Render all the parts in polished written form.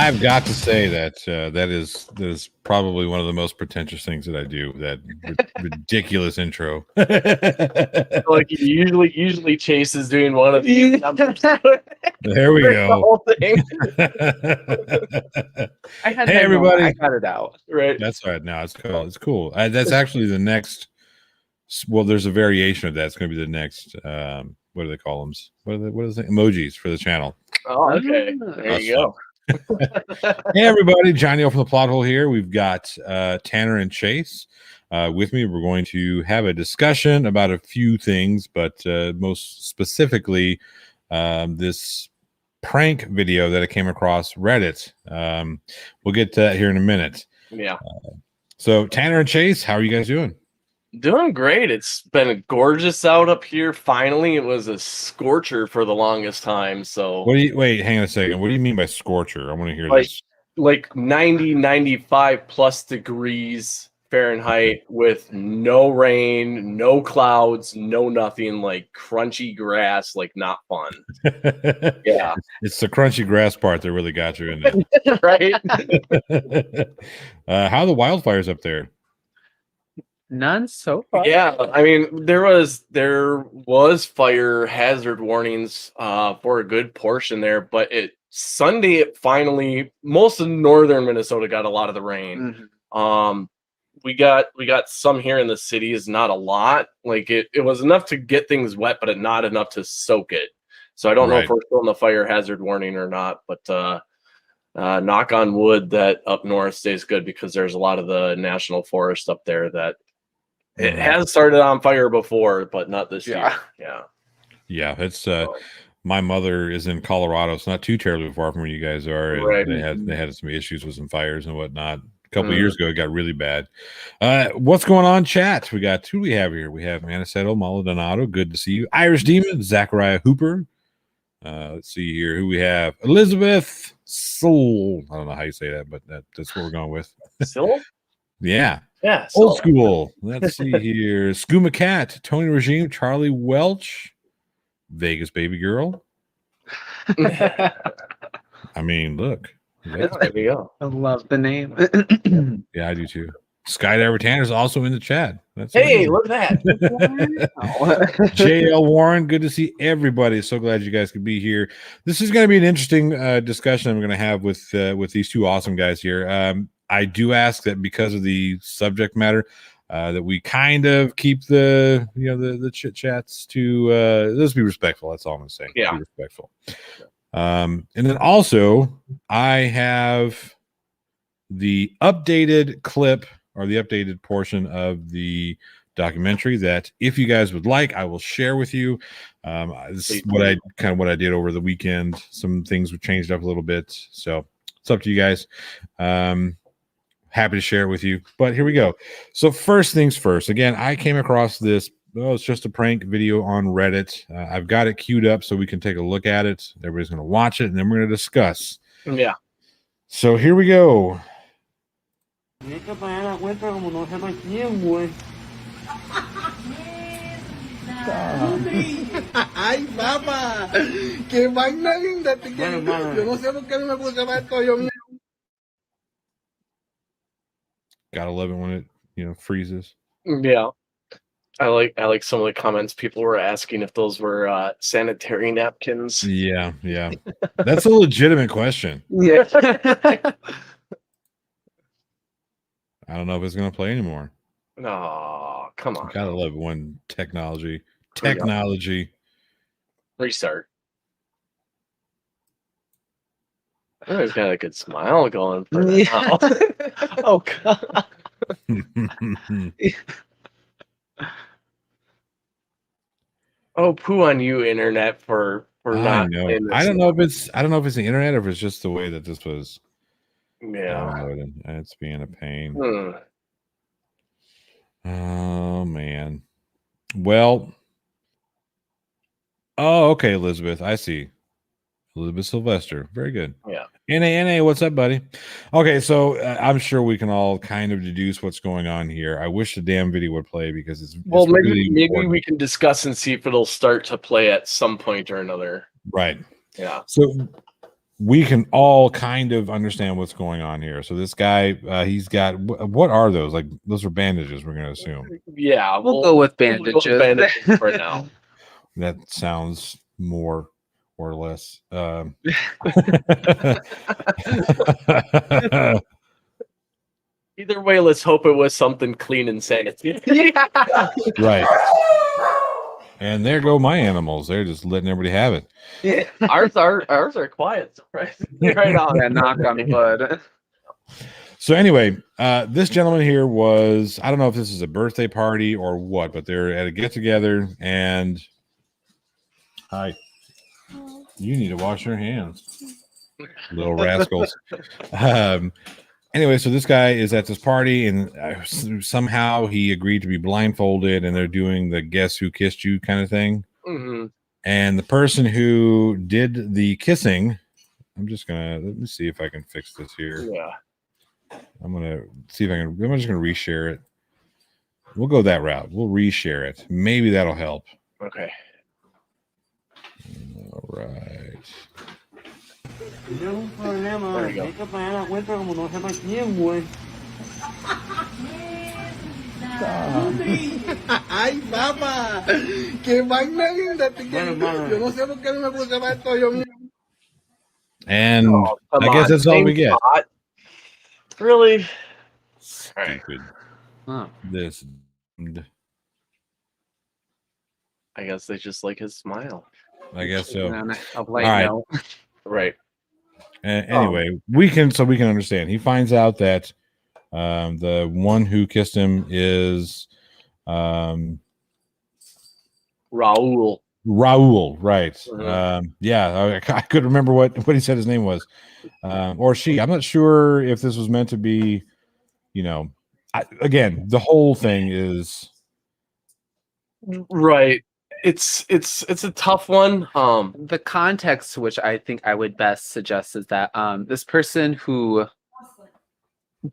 I've got to say that that is probably one of the most pretentious things that I do. That ridiculous intro. Like he usually Chase is doing one of these. There we go. The whole thing. I had Hey, everybody. I got it out. Right. That's right. Now it's cool. It's cool. That's actually the next. Well, there's a variation of that. It's going to be the next. What do they call them? What is it? Emojis for the channel. Oh, okay. There you go. Hey, everybody. Johnny O from the Plot Hole here. We've got Tanner and Chase with me. We're going to have a discussion about a few things, but most specifically, this prank video that I came across Reddit. We'll get to that here in a minute. Yeah. So, Tanner and Chase, how are you guys doing? Doing great. It's been gorgeous out up here. Finally, it was a scorcher for the longest time. So Wait, hang on a second. What do you mean by scorcher? I want to hear this. Like 90, 95 plus degrees Fahrenheit with no rain, no clouds, no nothing, like crunchy grass, like not fun. Yeah. It's the crunchy grass part that really got you in there. Right? How are the wildfires up there? None so far. Yeah, I mean there was fire hazard warnings for a good portion there, but Sunday it finally, most of northern Minnesota got a lot of the rain. Mm-hmm. We got some here in the cities, not a lot. Like it was enough to get things wet, but not enough to soak it. So I don't know if we're still in the fire hazard warning or not, but knock on wood that up north stays good, because there's a lot of the national forest up there that it has started on fire before, but not this year. Yeah. It's my mother is in Colorado. It's not too terribly far from where you guys are. Right. They had some issues with some fires and whatnot. A couple of years ago, it got really bad. What's going on, chat? We got who we have here. We have Aniceto Maldonado. Good to see you. Irish Demon, Zachariah Hooper. Let's see here who we have. Elizabeth Soul. I don't know how you say that, but that's what we're going with. Still? Yeah. Yeah. Old school. Let's see here. Skooma Cat, Tony Regime, Charlie Welch, Vegas Baby Girl. I mean, look. There we go. I love the name. Yeah, I do too. Skydiver Tanner is also in the chat. Hey, look at that. JL Warren, good to see everybody. So glad you guys could be here. This is going to be an interesting discussion I'm going to have with these two awesome guys here. I do ask that because of the subject matter, that we kind of keep the chit chats to let's be respectful. That's all I'm going to say. Yeah. Be respectful. And then also I have the updated clip or the updated portion of the documentary that if you guys would like, I will share with you. This is what I did over the weekend. Some things were changed up a little bit, so it's up to you guys. Happy to share it with you, but here we go. So first things first, again, I came across this. Oh, it's just a prank video on Reddit. I've got it queued up so we can take a look at it. Everybody's going to watch it, and then we're going to discuss. Yeah. So here we go. Ay, papá, qué vaina linda. Yo no sé por qué no me puse para esto yo mismo. Gotta love it when it freezes. Yeah. I like some of the comments people were asking if those were sanitary napkins. Yeah. That's a legitimate question. Yeah. I don't know if it's going to play anymore. No, come on. Gotta love it when technology. Restart. Oh, he's got a good smile going for now. Oh god. Oh, poo on you, internet, for not. I don't know if it's the internet or if it's just the way that this was. Yeah, it's being a pain. Hmm. Oh man. Well. Oh, okay, Elizabeth. I see. Elizabeth Sylvester. Very good. Yeah. NA, what's up, buddy? Okay, so I'm sure we can all kind of deduce what's going on here. I wish the damn video would play because it's maybe we can discuss and see if it'll start to play at some point or another. Right. Yeah. So we can all kind of understand what's going on here. So this guy, he's got what are those? Like those are bandages, we're gonna assume. Yeah, We'll go with bandages. We'll go with bandages for now. That sounds more or less. Either way, let's hope it was something clean and sanitary. Right. And there go my animals. They're just letting everybody have it. Yeah. Ours are quiet, surprisingly, right on. Yeah, knock on wood. So anyway, this gentleman here was, I don't know if this is a birthday party or what, but they're at a get together and hi, you need to wash your hands, little rascals. Anyway, so this guy is at this party and somehow he agreed to be blindfolded and they're doing the guess who kissed you kind of thing. Mm-hmm. And the person who did the kissing, I'm just gonna, let me see if I can fix this here. Yeah. I'm gonna see if I can, I'm just gonna reshare it. We'll go that route. We'll reshare it. Maybe that'll help. Okay. All right. There you go. Ay, papá, qué vaina linda. Yo no sé por qué no me puse para esto yo mismo. And Oh, I guess that's all we get. Spot. Really? Stupid. Huh. This. I guess they just like his smile. I guess so. On a light All right. note. Right. Anyway, we can understand. He finds out that the one who kissed him is Raul. Raul, right? Mhm. Yeah, I could remember what he said his name was, or she. I'm not sure if this was meant to be. You know, again, the whole thing is Right. It's a tough one. The context to which I think I would best suggest is that this person who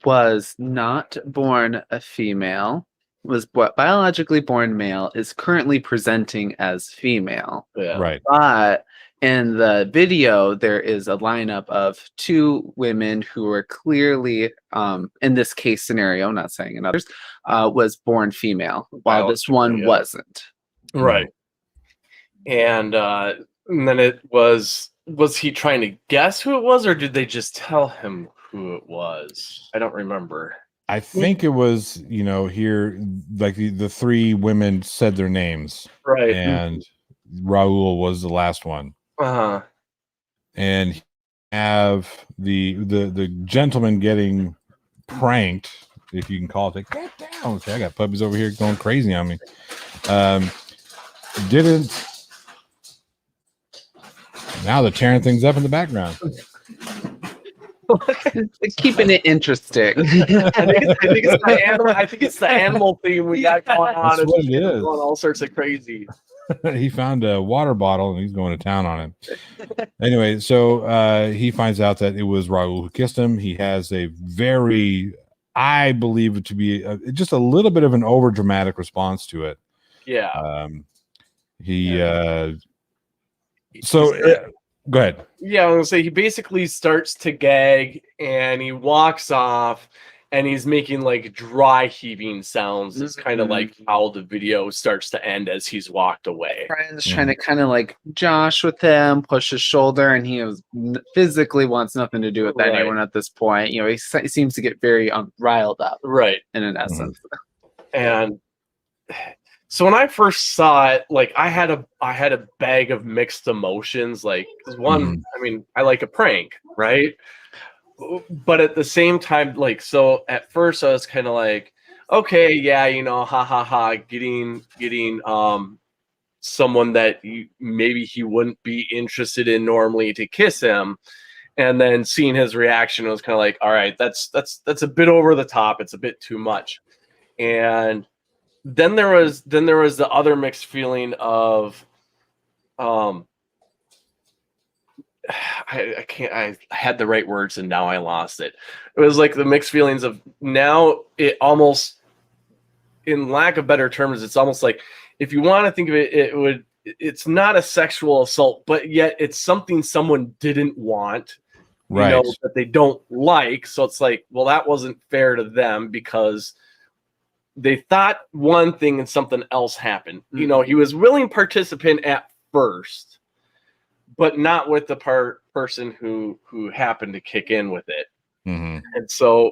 was not born a female, was biologically born male, is currently presenting as female. Yeah. right. But in the video, there is a lineup of two women who are clearly, in this case scenario, not saying in others, was born female, while this one Yeah. wasn't. Right. And then it was he trying to guess who it was, or did they just tell him who it was? I don't remember. I think it was, here, like the three women said their names, Right. and Raul was the last one. Uh-huh. And have the gentleman getting pranked, if you can call it. Like, get down. See, I got puppies over here going crazy on me. Didn't. Now they're tearing things up in the background. Keeping it interesting. I think it's the animal theme we got going on. That's what It's it is. going all sorts of crazy. He found a water bottle and he's going to town on it. Anyway, so he finds out that it was Raul who kissed him. He has a very, I believe it to be just a little bit of an over dramatic response to it. Yeah. Go ahead. Yeah, I was gonna say he basically starts to gag and he walks off and he's making like dry heaving sounds. It's kind of like how the video starts to end as he's walked away. Brian's trying to kind of like josh with him, push his shoulder, and he physically wants nothing to do with Right. anyone at this point. He seems to get very riled up, Right. in an essence. And so when I first saw it, like I had a bag of mixed emotions. Like, 'cause one, I mean, I like a prank, right? But at the same time, like, so at first I was kind of like, okay, yeah, ha ha ha, getting someone that maybe he wouldn't be interested in normally to kiss him, and then seeing his reaction was kind of like, all right, that's a bit over the top. It's a bit too much. And then there was the other mixed feeling of I had the right words and now I lost it. It was like the mixed feelings of now it almost, in lack of better terms, it's almost like if you want to think of it, it's not a sexual assault, but yet it's something someone didn't want, Right. that they don't like. So it's like, well, that wasn't fair to them because they thought one thing and something else happened. He was willing participant at first, but not with the person who happened to kick in with it. Mm-hmm. And so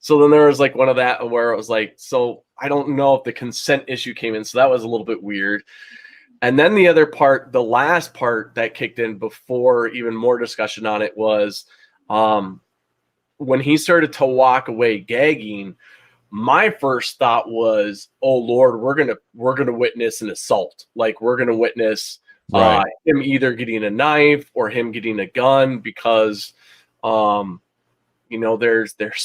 then there was like one of that where it was like, so I don't know if the consent issue came in. So that was a little bit weird. And then the other part, the last part that kicked in before even more discussion on it was when he started to walk away gagging. My first thought was, oh Lord, we're gonna witness an assault. Like we're gonna witness him either getting a knife or him getting a gun because there's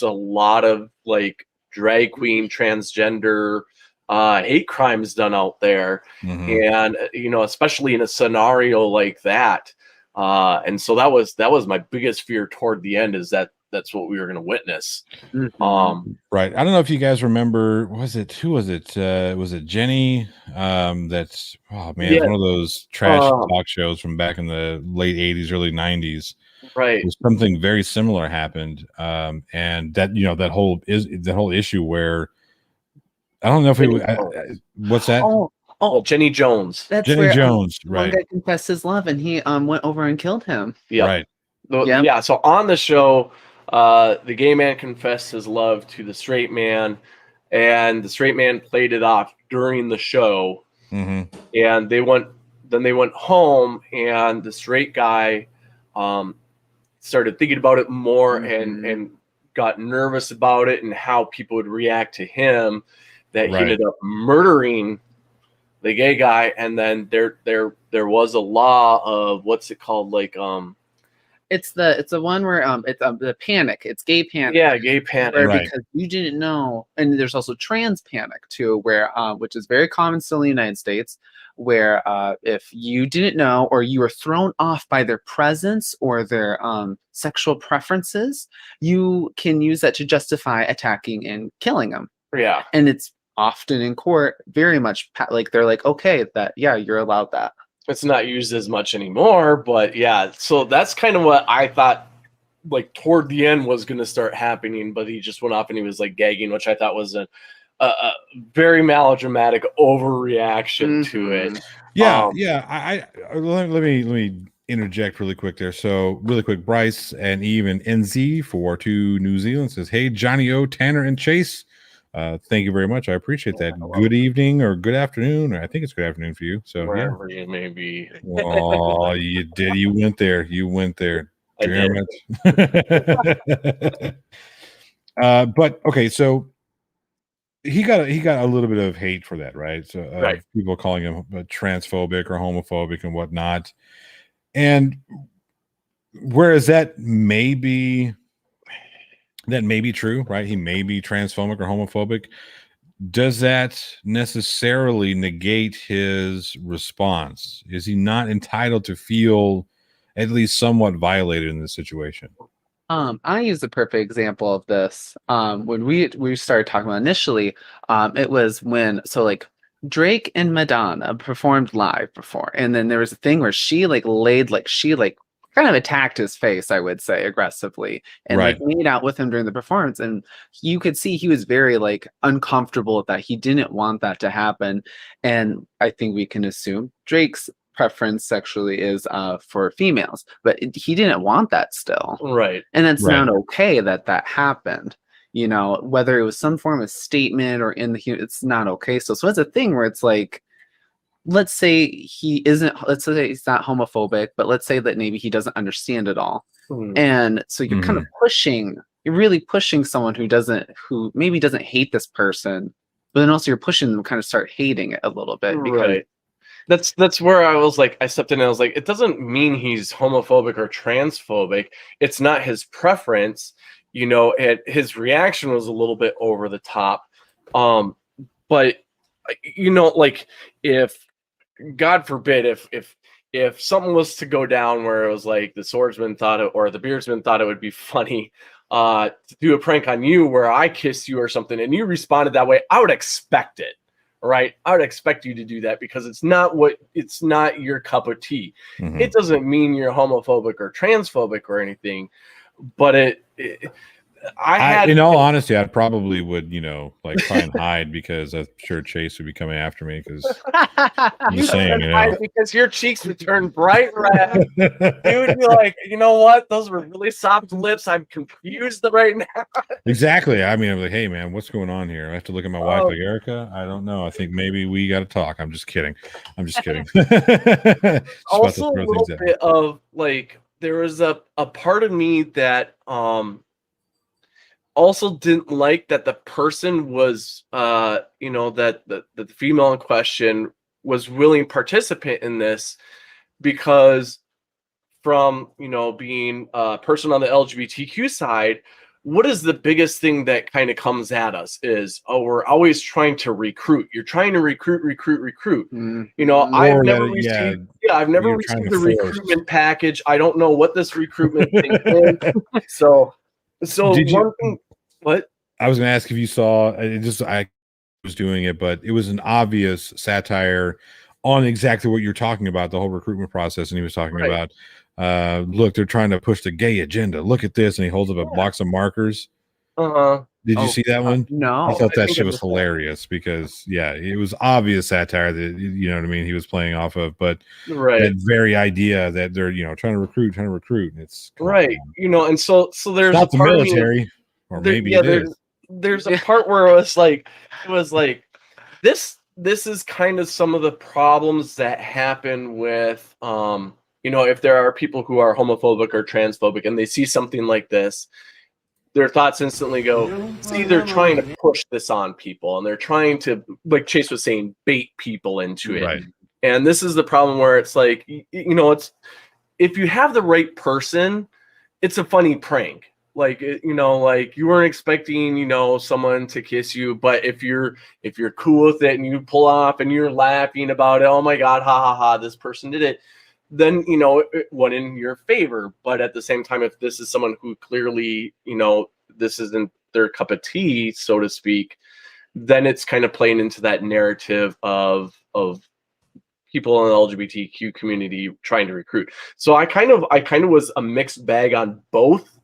a lot of like drag queen transgender hate crimes done out there. And especially in a scenario like that. And so that was my biggest fear toward the end, is that's what we were going to witness. Right. I don't know if you guys remember, who was it? Was it Jenny? That's, oh man, it's one of those trash talk shows from back in the late 80s, early 90s. Right. Something very similar happened. And that, that whole issue where, I don't know if what's that? Oh, Jenny Jones. That's Jenny where, Jones, one guy confessed his love and he went over and killed him. Yeah. Right. Yeah. So on the show, the gay man confessed his love to the straight man, and the straight man played it off during the show. Mm-hmm. And they went home, and the straight guy started thinking about it more and got nervous about it and how people would react to him, that he ended up murdering the gay guy. And then there was a law of, what's it called? Like, it's the one where it's the panic. It's gay panic. Yeah, gay panic. Where because you didn't know, and there's also trans panic too, where which is very common still in the United States, where if you didn't know or you were thrown off by their presence or their sexual preferences, you can use that to justify attacking and killing them. Yeah, and it's often in court very much like they're like, okay, that you're allowed that. It's not used as much anymore, but yeah, so that's kind of what I thought like toward the end was going to start happening, but he just went off and he was like gagging, which I thought was a very melodramatic overreaction to it. Yeah. I let me interject really quick there. So really quick, Bryce and Eve and NZ for to New Zealand says, hey, Johnny O, Tanner and Chase. Thank you very much. I appreciate that. Good evening or good afternoon. Or I think it's good afternoon for you. So wherever you may be. Oh, you did. You went there. Damn it. But okay, so he got a little bit of hate for that, right? So people calling him transphobic or homophobic and whatnot. And whereas that may be true, right? He may be transphobic or homophobic. Does that necessarily negate his response? Is he not entitled to feel at least somewhat violated in this situation? I use the perfect example of this. When we started talking about initially, it was when Drake and Madonna performed live before, and then there was a thing where she kind of attacked his face, I would say, aggressively, and made out with him during the performance, and you could see he was very uncomfortable with that. He didn't want that to happen, and I think we can assume Drake's preference sexually is for females, but he didn't want that still, right? And it's not okay that happened. Whether it was some form of statement or it's not okay. So it's a thing where it's like, let's say he's not homophobic, but let's say that maybe he doesn't understand it all. And so you're kind of you're really pushing someone who maybe doesn't hate this person, but then also you're pushing them to kind of start hating it a little bit. Because that's where I was like, I stepped in and I was like, it doesn't mean he's homophobic or transphobic. It's not his preference, and his reaction was a little bit over the top. But if God forbid, if something was to go down where it was like the swordsman thought it, or the beardsman thought it would be funny to do a prank on you where I kissed you or something and you responded that way, I would expect it, right? I would expect you to do that because it's not your cup of tea. Mhm. It doesn't mean you're homophobic or transphobic or anything, but in all honesty, I probably would, like try and hide because I'm sure Chase would be coming after me because I'm just saying, because your cheeks would turn bright red. You would be like, you know what? Those were really soft lips. I'm confused right now. Exactly. I mean, I'm like, hey man, what's going on here? I have to look at my wife like, Erica, I don't know. I think maybe we got to talk. I'm just kidding. Just also a little bit of like, there was a part of me that also didn't like that the person was that the female in question was willing participant in this, because from being a person on the LGBTQ side, what is the biggest thing that kind of comes at us is, we're always trying to recruit. You're trying to recruit. I've never received the recruitment package. I don't know what this recruitment thing is. So one thing. What? I was going to ask if you saw I was doing it, but it was an obvious satire on exactly what you're talking about, the whole recruitment process. And he was talking about, look, they're trying to push the gay agenda. Look at this. And he holds up a box of markers. Did you see that one? No. I thought that shit was hilarious because it was obvious satire that, you know what I mean, he was playing off of, but that very idea that they're, trying to recruit, and it's and so there's not the military, or maybe it is. There's a part where it was like this is kind of some of the problems that happen with if there are people who are homophobic or transphobic and they see something like this, their thoughts instantly go, see, they're trying to push this on people, and they're trying to, like Chase was saying, bait people into it. Right. And this is the problem where it's like, it's, if you have the right person, it's a funny prank. Like, like you weren't expecting, someone to kiss you, but if you're cool with it and you pull off and you're laughing about it, oh my God, ha ha ha, this person did it, then, it went in your favor. But at the same time, if this is someone who clearly, this isn't their cup of tea, so to speak, then it's kind of playing into that narrative of people in the LGBTQ community trying to recruit. So I kind of was a mixed bag on both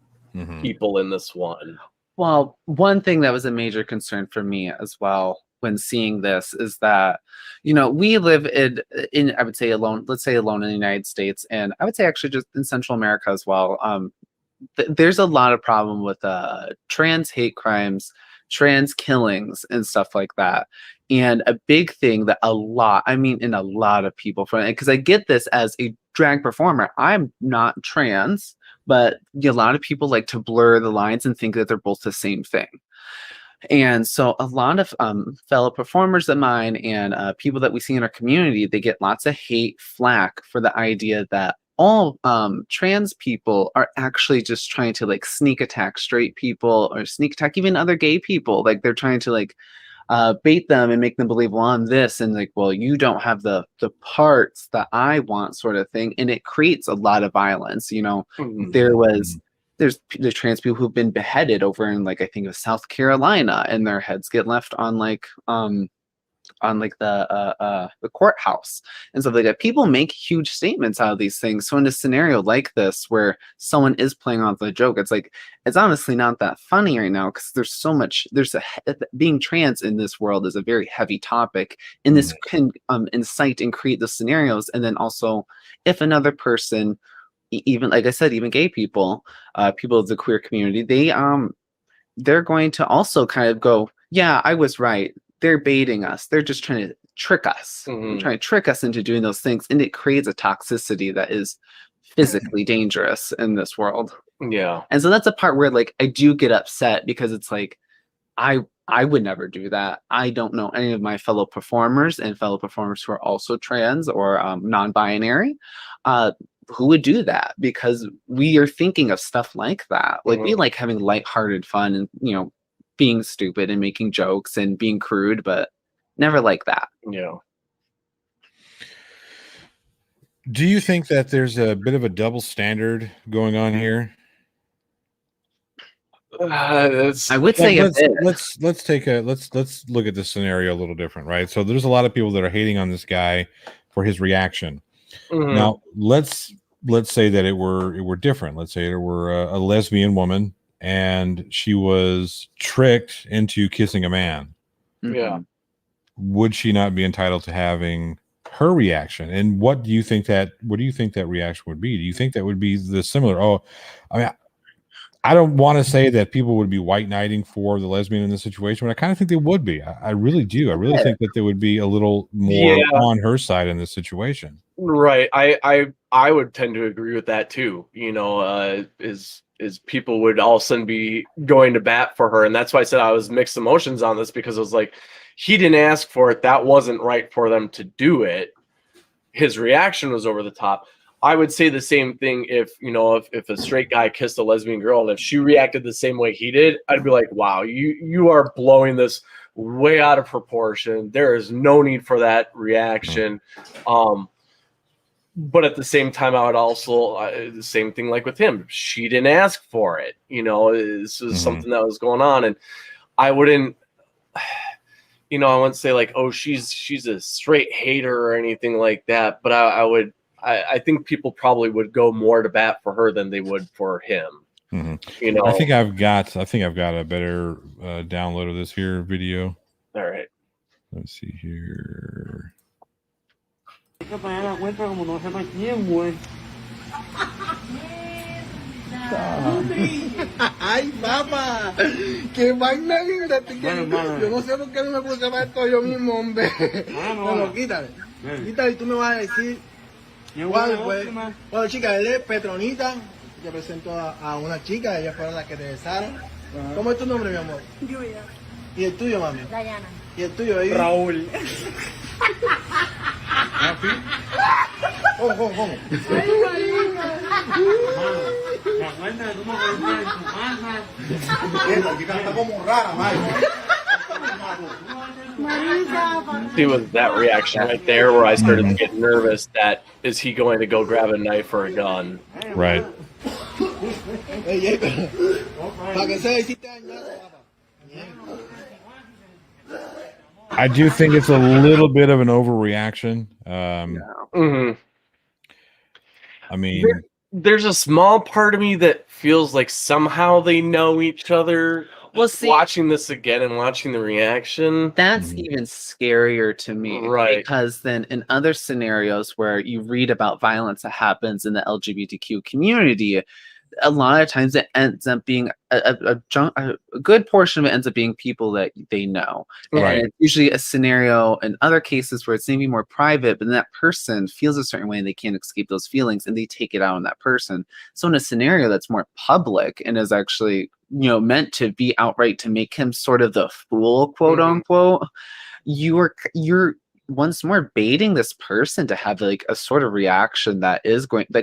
people in this one. Well, one thing that was a major concern for me as well when seeing this is that, we live in I would say alone in the United States, and I would say actually just in Central America as well. There's a lot of problem with trans hate crimes, trans killings, and stuff like that. And a big thing that a lot of people, because I get this as a drag performer, I'm not trans, but a lot of people like to blur the lines and think that they're both the same thing. And so a lot of fellow performers of mine and people that we see in our community, they get lots of hate flack for the idea that all trans people are actually just trying to like sneak attack straight people or sneak attack even other gay people. Like they're trying to like bait them and make them believe, well, I'm this, and like, well, you don't have the parts that I want, sort of thing. And it creates a lot of violence. There's trans people who've been beheaded over in, like, I think it was South Carolina, and their heads get left on the courthouse and stuff like that. People make huge statements out of these things. So in a scenario like this where someone is playing off the joke, it's like, it's honestly not that funny right now, because there's so much, being trans in this world is a very heavy topic, and this can incite and create the scenarios. And then also, if another person, even like I said, even gay people, people of the queer community, they're going to also kind of go, yeah, I was right. They're baiting us. They're just trying to trick us. Trying to trick us into doing those things. And it creates a toxicity that is physically dangerous in this world. Yeah. And so that's a part where, like, I do get upset, because it's like, I would never do that. I don't know any of my fellow performers who are also trans or non-binary who would do that, because we are thinking of stuff like that. Like, we like having lighthearted fun and, being stupid and making jokes and being crude, but never like that. Yeah. Do you think that there's a bit of a double standard going on here? I would say let's look at this scenario a little different, right? So there's a lot of people that are hating on this guy for his reaction. Now let's say that it were different. Let's say it were a lesbian woman and she was tricked into kissing a man. Yeah. Would she not be entitled to having her reaction? And what do you think that reaction would be? Do you think that would be the similar? Oh, I mean, I don't want to say that people would be white knighting for the lesbian in this situation, but I kind of think they would be. I really do. I really think that they would be a little more on her side in this situation. Right. I would tend to agree with that too. You know, is people would all of a sudden be going to bat for her, and that's why I said I was mixed emotions on this, because it was like, he didn't ask for it. That wasn't right for them to do it. His reaction was over the top. I would say the same thing if, you know, if a straight guy kissed a lesbian girl and if she reacted the same way he did, I'd be like, wow, you are blowing this way out of proportion. There is no need for that reaction. But at the same time, I would also, the same thing like with him. She didn't ask for it. You know, this is something that was going on. And I wouldn't, you know, I wouldn't say like, oh, she's a straight hater or anything like that. But I think people probably would go more to bat for her than they would for him. You know, I think I've got a better download of this here video. All right. Let's see here. Ay, papá, qué vaina linda. Yo no sé por qué no me puse para esto yo mismo, hombre. Bueno, quítale. Quítale y tú me vas a decir cuál fue. Bueno, chica, él es Petronita. Yo presento a una chica, ellas fueron las que te besaron. ¿Cómo es tu nombre, mi amor? Lluvia. ¿Y el tuyo, mami? Dayana. ¿Y el tuyo, baby? Raúl. ¿Cómo? Ay, Marina. ¿Te acuerdas de cómo volvía en tu casa? Esta chica está como rara, See, with that reaction right there, where I started to get nervous, that is he going to go grab a knife or a gun? Right. Para que se hiciste dañado, papá. I do think it's a little bit of an overreaction. I mean, there's a small part of me that feels like somehow they know each other. Well, see, watching this again and watching the reaction, that's even scarier to me, right? Because then in other scenarios where you read about violence that happens in the LGBTQ community, a lot of times it ends up being a good portion of it ends up being people that they know. Right. And it's usually a scenario in other cases where it's maybe more private, but then that person feels a certain way and they can't escape those feelings and they take it out on that person. So in a scenario that's more public and is actually, you know, meant to be outright to make him sort of the fool, quote unquote, you're once more baiting this person to have like a sort of reaction that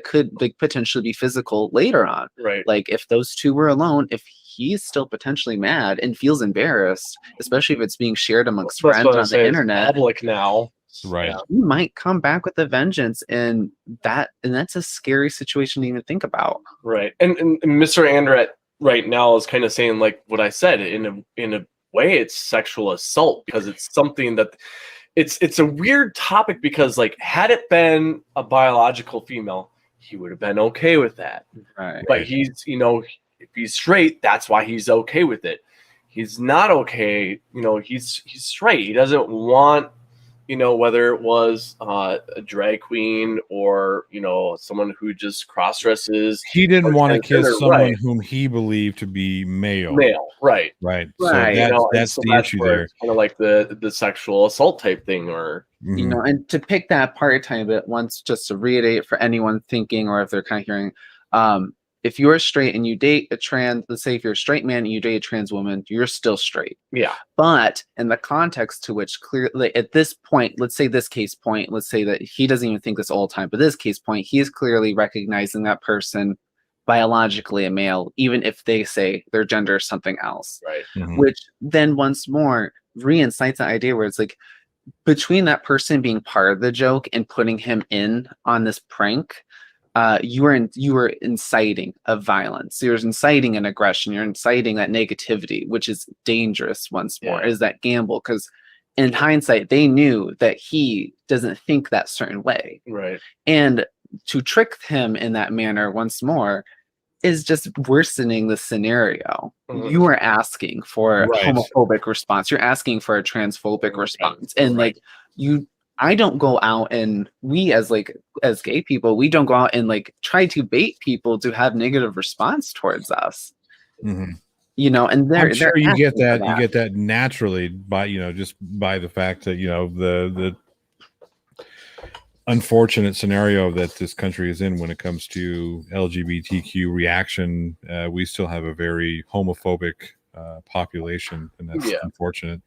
could like potentially be physical later on. Right. Like if those two were alone, if he's still potentially mad and feels embarrassed, especially if it's being shared amongst friends on the internet. Public now. Right. You might come back with a vengeance, and that's a scary situation to even think about. Right. And Mr. Andret right now is kind of saying like what I said, in a way it's sexual assault, because it's something that it's a weird topic, because like had it been a biological female, he would have been okay with that. Right. But he's, you know, if he's straight, that's why he's okay with it. He's not okay, you know, he's straight. He doesn't want, you know, whether it was a drag queen or, you know, someone who just cross dresses. He didn't want to kiss someone right. whom he believed to be male. Right. Right. Right. So that's the issue there. Kind of like the sexual assault type thing, or you know, and to pick that apart a tiny bit once, just to reiterate for anyone thinking, or if they're kind of hearing, if you're straight and you date a trans, let's say if you're a straight man and you date a trans woman, you're still straight. Yeah. But in the context to which clearly at this point, let's say this case point, let's say that he doesn't even think this all the time, but this case point, he is clearly recognizing that person biologically a male, even if they say their gender is something else. Right. Which then once more reincites the idea where it's like, between that person being part of the joke and putting him in on this prank, you were inciting a violence. You're inciting an aggression. You're inciting that negativity, which is dangerous. Once more, is that gamble, because in hindsight, they knew that he doesn't think that certain way, Right. and to trick him in that manner once more is just worsening the scenario. You are asking for a homophobic response. You're asking for a transphobic response, and like I don't go out, and we as gay people, we don't go out and like try to bait people to have negative response towards us. You know, and I'm sure you get that. You get that naturally by just by the fact that the unfortunate scenario that this country is in when it comes to LGBTQ reaction. We still have a very homophobic population, and that's unfortunate.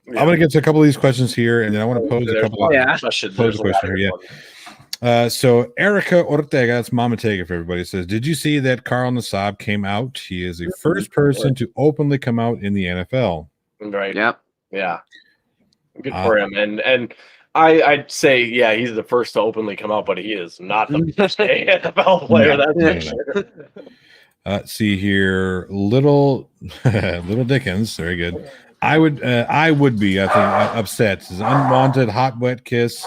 I'm going to get to a couple of these questions here, and then I want to pose a couple of questions here. So Erica Ortega, that's Mama Tega for everybody, says, did you see that Carl Nassab came out? He is the first person to openly come out in the NFL. Right. Yep. Yeah. Good for him. And I'd say, yeah, he's the first to openly come out, but he is not the first NFL player. That's Let's see here. Little Dickens. Very good. I would be, I think, upset. It's an unwanted hot, wet kiss.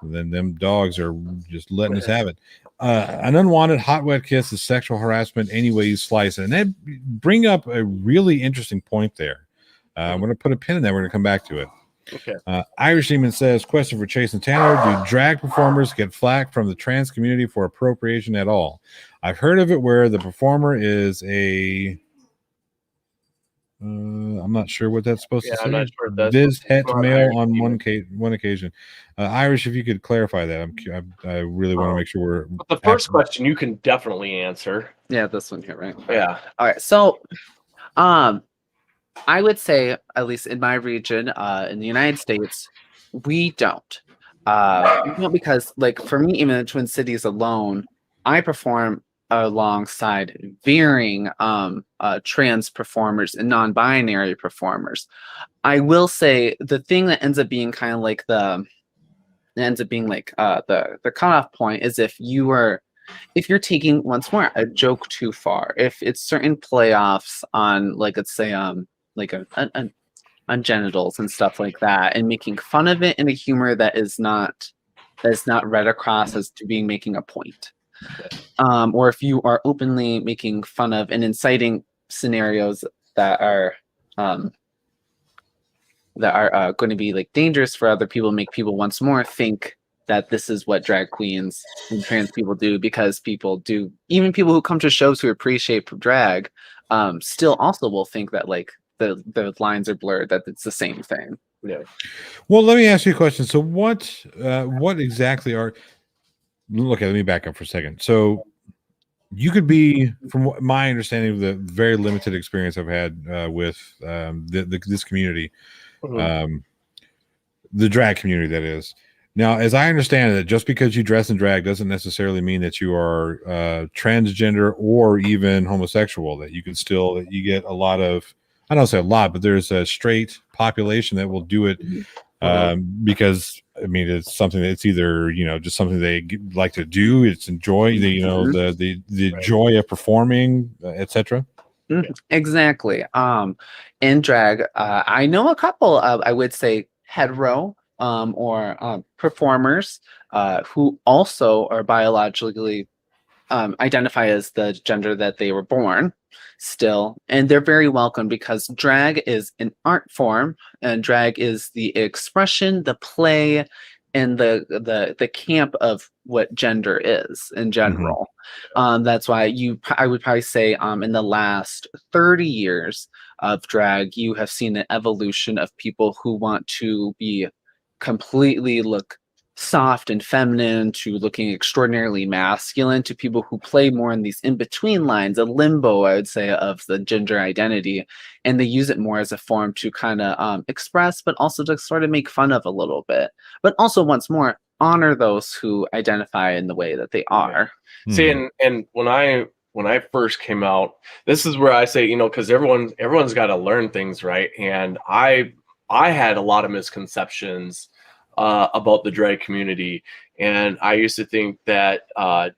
Then them dogs are just letting us have it. An unwanted hot, wet kiss is sexual harassment any way you slice it. And they bring up a really interesting point there. I'm going to put a pin in that. We're going to come back to it. Okay. Irish Demon says, question for Chase and Tanner. Do drag performers get flack from the trans community for appropriation at all? I've heard of it where the performer is a... I'm not sure what that's supposed to say. I'm not sure that's Viz het male on one occasion. Irish, if you could clarify that, I really want to make sure we're. But the first question you can definitely answer. Yeah, this one here, right? Yeah. All right. So, I would say, at least in my region, in the United States, we don't. Because, like, for me, even in the Twin Cities alone, I perform alongside varying trans performers and non-binary performers. I will say the thing that ends up being kind of like the cutoff point is if you're taking, once more, a joke too far. If it's certain playoffs on, like, let's say on genitals and stuff like that, and making fun of it in a humor that is not read across as to being making a point. Or if you are openly making fun of and inciting scenarios that are going to be like dangerous for other people, make people once more think that this is what drag queens and trans people do, because even people who come to shows who appreciate drag still also will think that like the lines are blurred, that it's the same thing. Yeah. Well, let me ask you a question. So what exactly are... Okay, let me back up for a second. So you could be, from my understanding of the very limited experience I've had with this community, the drag community, that is. Now, as I understand it, just because you dress in drag doesn't necessarily mean that you are transgender or even homosexual. That you can still, you get a lot of, I don't say a lot, but there's a straight population that will do it because, I mean, it's something that's either, just something they like to do. It's enjoy the joy of performing, etc. Exactly. In drag, I know a couple of, I would say, hetero or performers who also are biologically identify as the gender that they were born still, and they're very welcome, because drag is an art form, and drag is the expression, the play, and the camp of what gender is in general. That's why I would probably say in the last 30 years of drag, you have seen an evolution of people who want to be completely look soft and feminine to looking extraordinarily masculine, to people who play more in these in-between lines, a limbo, I would say, of the gender identity, and they use it more as a form to kind of express, but also to sort of make fun of a little bit, but also once more honor those who identify in the way that they are. See, and when I first came out, this is where I say, because everyone's got to learn things, right? And I had a lot of misconceptions about the drag community. And I used to think that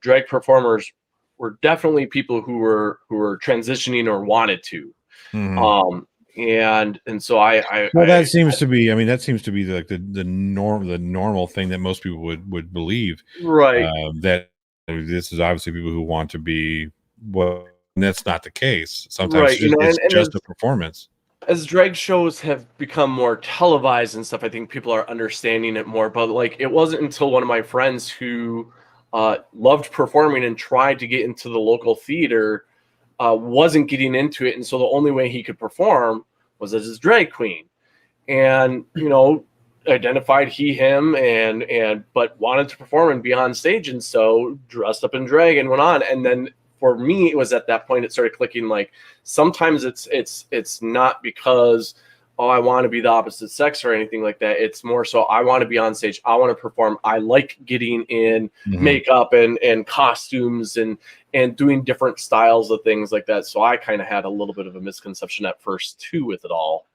drag performers were definitely people who were transitioning or wanted to. And so that seems to be, I mean, that seems to be like the normal thing that most people would believe, right? That this is obviously people who want to be, well, and that's not the case. Sometimes Right, it's just a performance. As drag shows have become more televised and stuff, I think people are understanding it more. But like, it wasn't until one of my friends who loved performing and tried to get into the local theater wasn't getting into it, and so the only way he could perform was as his drag queen, and identified he, him, and but wanted to perform and be on stage, and so dressed up in drag and went on. And then for me, it was at that point it started clicking. Like, sometimes it's not because, oh, I want to be the opposite sex or anything like that. It's more so I want to be on stage. I want to perform. I like getting in makeup and costumes and doing different styles of things like that. So I kind of had a little bit of a misconception at first too with it all.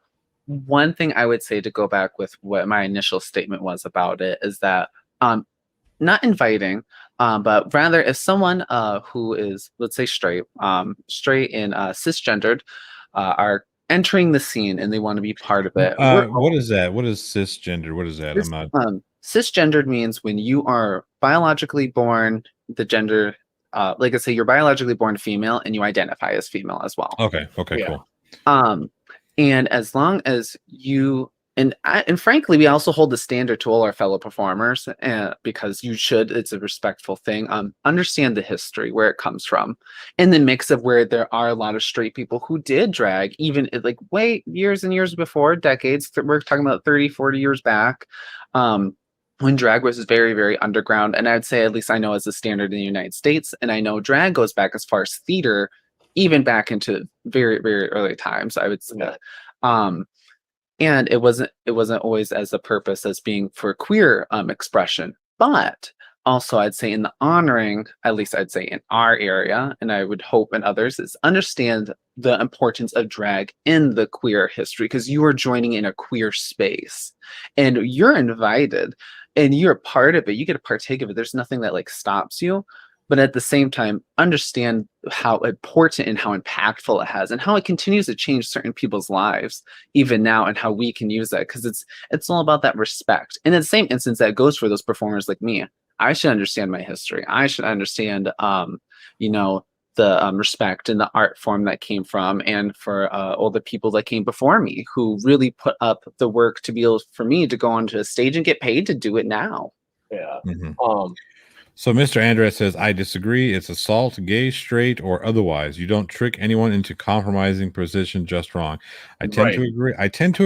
One thing I would say, to go back with what my initial statement was about it, is that not inviting, but rather if someone who is, let's say, straight and cisgendered are entering the scene and they want to be part of it. What is that? What is cisgender? What is that? I'm not. Cisgendered means when you are biologically born the gender, like I say, you're biologically born female and you identify as female as well. Okay, cool. And as long as you and frankly, we also hold the standard to all our fellow performers, because you should. It's a respectful thing. Understand the history, where it comes from, and the mix of where there are a lot of straight people who did drag, even like way years and years before, decades. We're talking about 30, 40 years back, when drag was very, very underground. And I'd say, at least I know, as a standard in the United States, and I know drag goes back as far as theater, even back into very, very early times, I would say. And it wasn't always as a purpose as being for queer expression, but also I'd say in the honoring, at least I'd say in our area, and I would hope in others, is understand the importance of drag in the queer history, because you are joining in a queer space and you're invited and you're a part of it. You get to partake of it. There's nothing that like stops you. But at the same time, understand how important and how impactful it has, and how it continues to change certain people's lives even now, and how we can use that, because it's all about that respect. And in the same instance, that goes for those performers like me. I should understand my history. I should understand, the respect and the art form that came from, and for all the people that came before me who really put up the work to be able for me to go onto a stage and get paid to do it now. Yeah. So Mr. Andres says, I disagree. It's assault, gay, straight, or otherwise. You don't trick anyone into compromising position just wrong. I tend to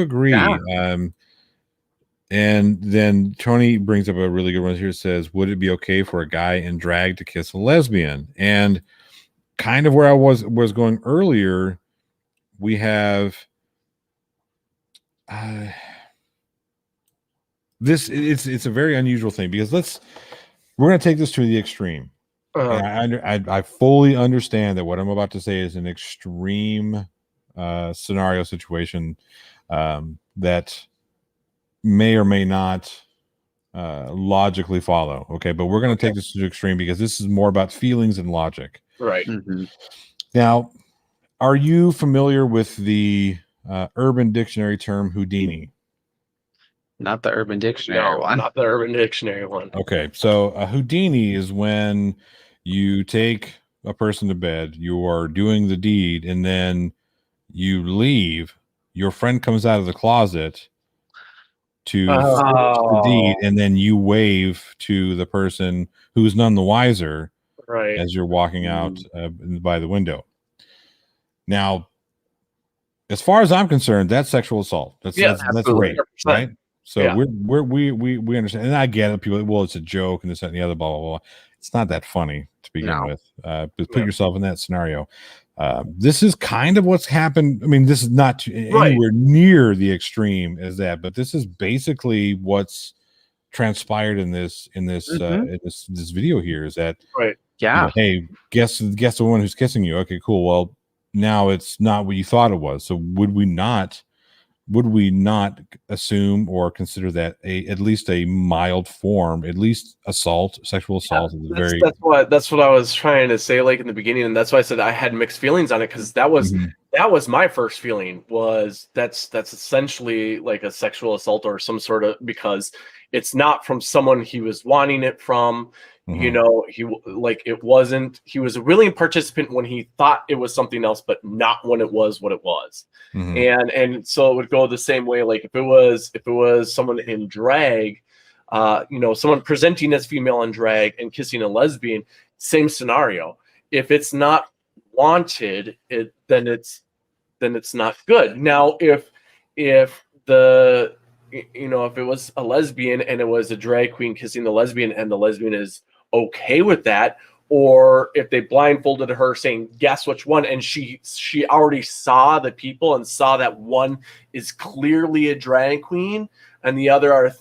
agree. Yeah. And then Tony brings up a really good one here. Says, would it be okay for a guy in drag to kiss a lesbian? And kind of where I was going earlier, we have this. It's a very unusual thing, because we're going to take this to the extreme. I fully understand that what I'm about to say is an extreme scenario situation that may or may not logically follow. Okay, but we're going to take this to the extreme because this is more about feelings and logic. Right. Now, are you familiar with the Urban Dictionary term Houdini? Not the Urban Dictionary one. Not the Urban Dictionary one. Okay, so a Houdini is when you take a person to bed, you are doing the deed, and then you leave. Your friend comes out of the closet to finish the deed, and then you wave to the person who's none the wiser, right, as you're walking out by the window. Now, as far as I'm concerned, that's sexual assault. That's rape, right? So we understand, and I get it. People, well, it's a joke, and this and the other, blah blah blah. It's not that funny to begin with. But put yourself in that scenario. This is kind of what's happened. I mean, this is not anywhere near the extreme as that, but this is basically what's transpired in this this video here. Is that hey, guess the one who's kissing you? Okay, cool. Well, now it's not what you thought it was. So would we not would we not assume or consider that at least a mild form, at least assault, sexual assault? That's what I was trying to say, like in the beginning, and that's why I said I had mixed feelings on it, because that was my first feeling, was that's essentially like a sexual assault or some sort of, because it's not from someone he was wanting it from. You know, he was a willing participant when he thought it was something else, but not when it was what it was. And so it would go the same way. Like if it was someone in drag, you know, someone presenting as female in drag and kissing a lesbian, same scenario. If it's not wanted, then it's not good. Now, if the, you know, if it was a lesbian and it was a drag queen kissing the lesbian and the lesbian is okay with that, or if they blindfolded her saying guess which one, and she already saw the people and saw that one is clearly a drag queen and the other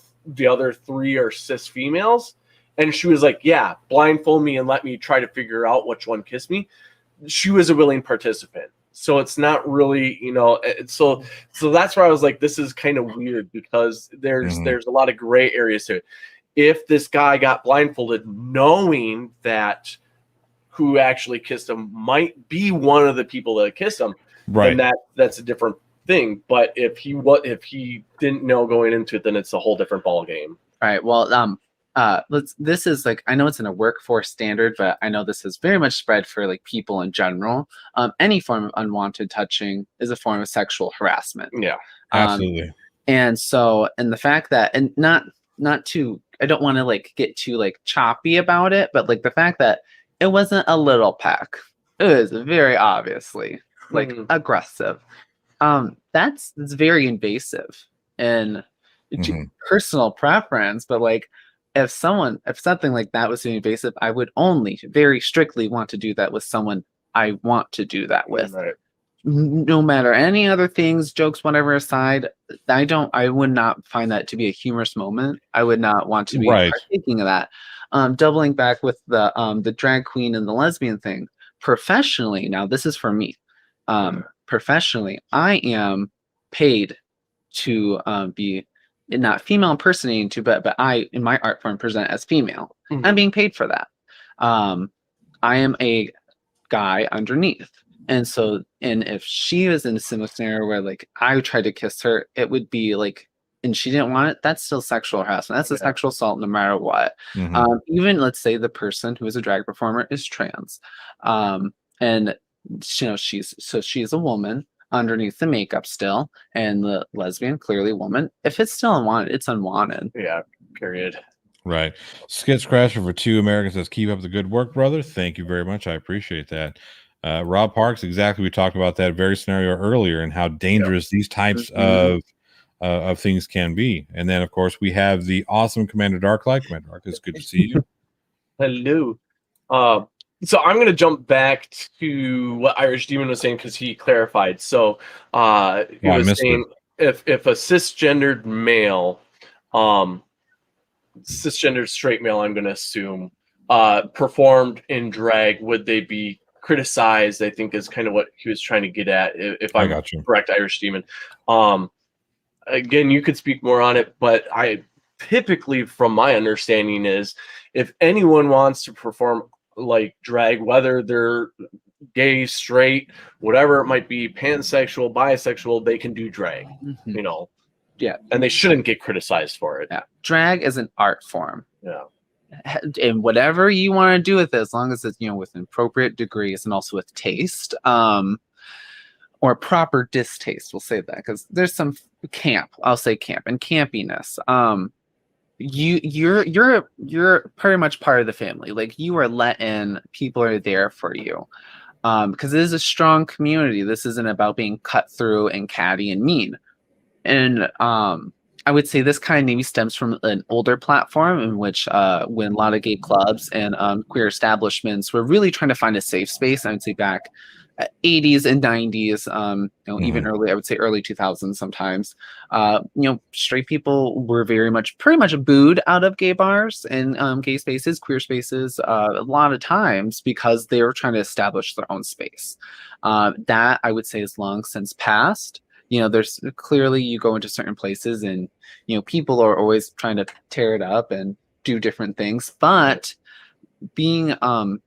three are cis females, and she was like, yeah, blindfold me and let me try to figure out which one kissed me, she was a willing participant. So it's not really, you know, so that's where I was like, this is kind of weird, because there's a lot of gray areas to it. If this guy got blindfolded knowing that who actually kissed him might be one of the people that kissed him, then that's a different thing. But if he didn't know going into it, then it's a whole different ball game. All right. Well, this is like, I know it's in a workforce standard, but I know this is very much spread for like people in general. Any form of unwanted touching is a form of sexual harassment. Yeah, absolutely. And so, and the fact that, and not to, I don't want to like get too like choppy about it, but like the fact that it wasn't a little peck, it was very obviously like aggressive. That's very invasive and personal preference, but like, if something like that was invasive, I would only very strictly want to do that with someone I want to do that with. Right. No matter any other things, jokes, whatever aside, I would not find that to be a humorous moment. I would not want to be partaking of that. Doubling back with the drag queen and the lesbian thing, professionally, now this is for me. Professionally, I am paid to be not female impersonating to, but I, in my art form, present as female. I'm being paid for that. I am a guy underneath. And so, and if she was in a similar scenario where like I tried to kiss her, it would be like, and she didn't want it, that's still sexual harassment. That's a sexual assault no matter what. Even let's say the person who is a drag performer is trans. And you know, she's a woman underneath the makeup still, and the lesbian, clearly a woman. If it's still unwanted, it's unwanted. Yeah, period. Right. Skits Crasher for 2 Americans says, keep up the good work, brother. Thank you very much. I appreciate that. Rob Parks, exactly. We talked about that very scenario earlier and how dangerous these types of things can be. And then, of course, we have the awesome Commander Darklight. Commander Dark, it's good to see you. Hello. So I'm going to jump back to what Irish Demon was saying, because he clarified. So he was saying if a cisgendered male, cisgendered straight male, I'm going to assume, performed in drag, would they be criticized? I think is kind of what he was trying to get at, if I'm correct, Irish Demon. Again, you could speak more on it, but I typically, from my understanding, is if anyone wants to perform like drag, whether they're gay, straight, whatever it might be, pansexual, bisexual, they can do drag, you know. Yeah. And they shouldn't get criticized for it. Yeah. Drag is an art form. Yeah. And whatever you want to do with it, as long as it's, you know, with appropriate degrees and also with taste, or proper distaste, we'll say that, because there's some camp, I'll say camp and campiness. You're pretty much part of the family. Like, you are let in, people are there for you. Because it is a strong community. This isn't about being cut through and catty and mean. And I would say this kind of maybe stems from an older platform in which when a lot of gay clubs and queer establishments were really trying to find a safe space. I would say back 80s and 90s, you know, even early, I would say early 2000s sometimes, you know, straight people were pretty much booed out of gay bars and gay spaces, queer spaces, a lot of times because they were trying to establish their own space. That I would say is long since passed. You know, there's clearly you go into certain places and, you know, people are always trying to tear it up and do different things. But being a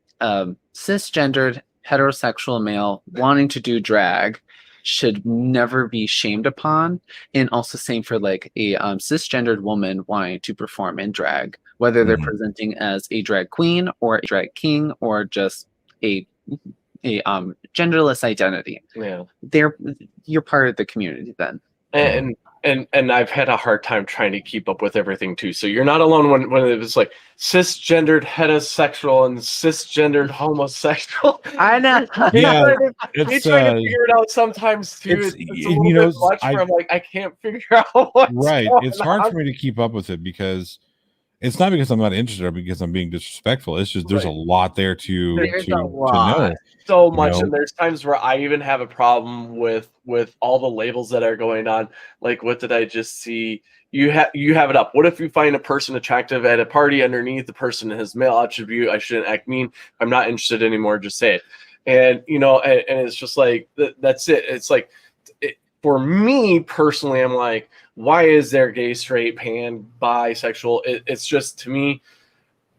cisgendered heterosexual male wanting to do drag should never be shamed upon. And also same for like a cisgendered woman wanting to perform in drag, whether they're presenting as a drag queen or a drag king or just a genderless identity. Yeah. You're part of the community then. And I've had a hard time trying to keep up with everything too. So you're not alone when it was like cisgendered heterosexual and cisgendered homosexual. I know. Yeah, It's trying to figure it out sometimes too. It's a little you know, bit much where I'm like, I can't figure out what's right. going It's hard on. for me to keep up with it because it's not because I'm not interested or because I'm being disrespectful. It's just there's a lot there to know. So much, and there's times where I even have a problem with all the labels that are going on. Like, what did I just see? You have it up. What if you find a person attractive at a party underneath the person has male attribute? I shouldn't act mean. I'm not interested anymore. Just say it. And you know, and it's just like that's it. It's like for me personally, I'm like, why is there gay, straight, pan, bisexual? It's just, to me,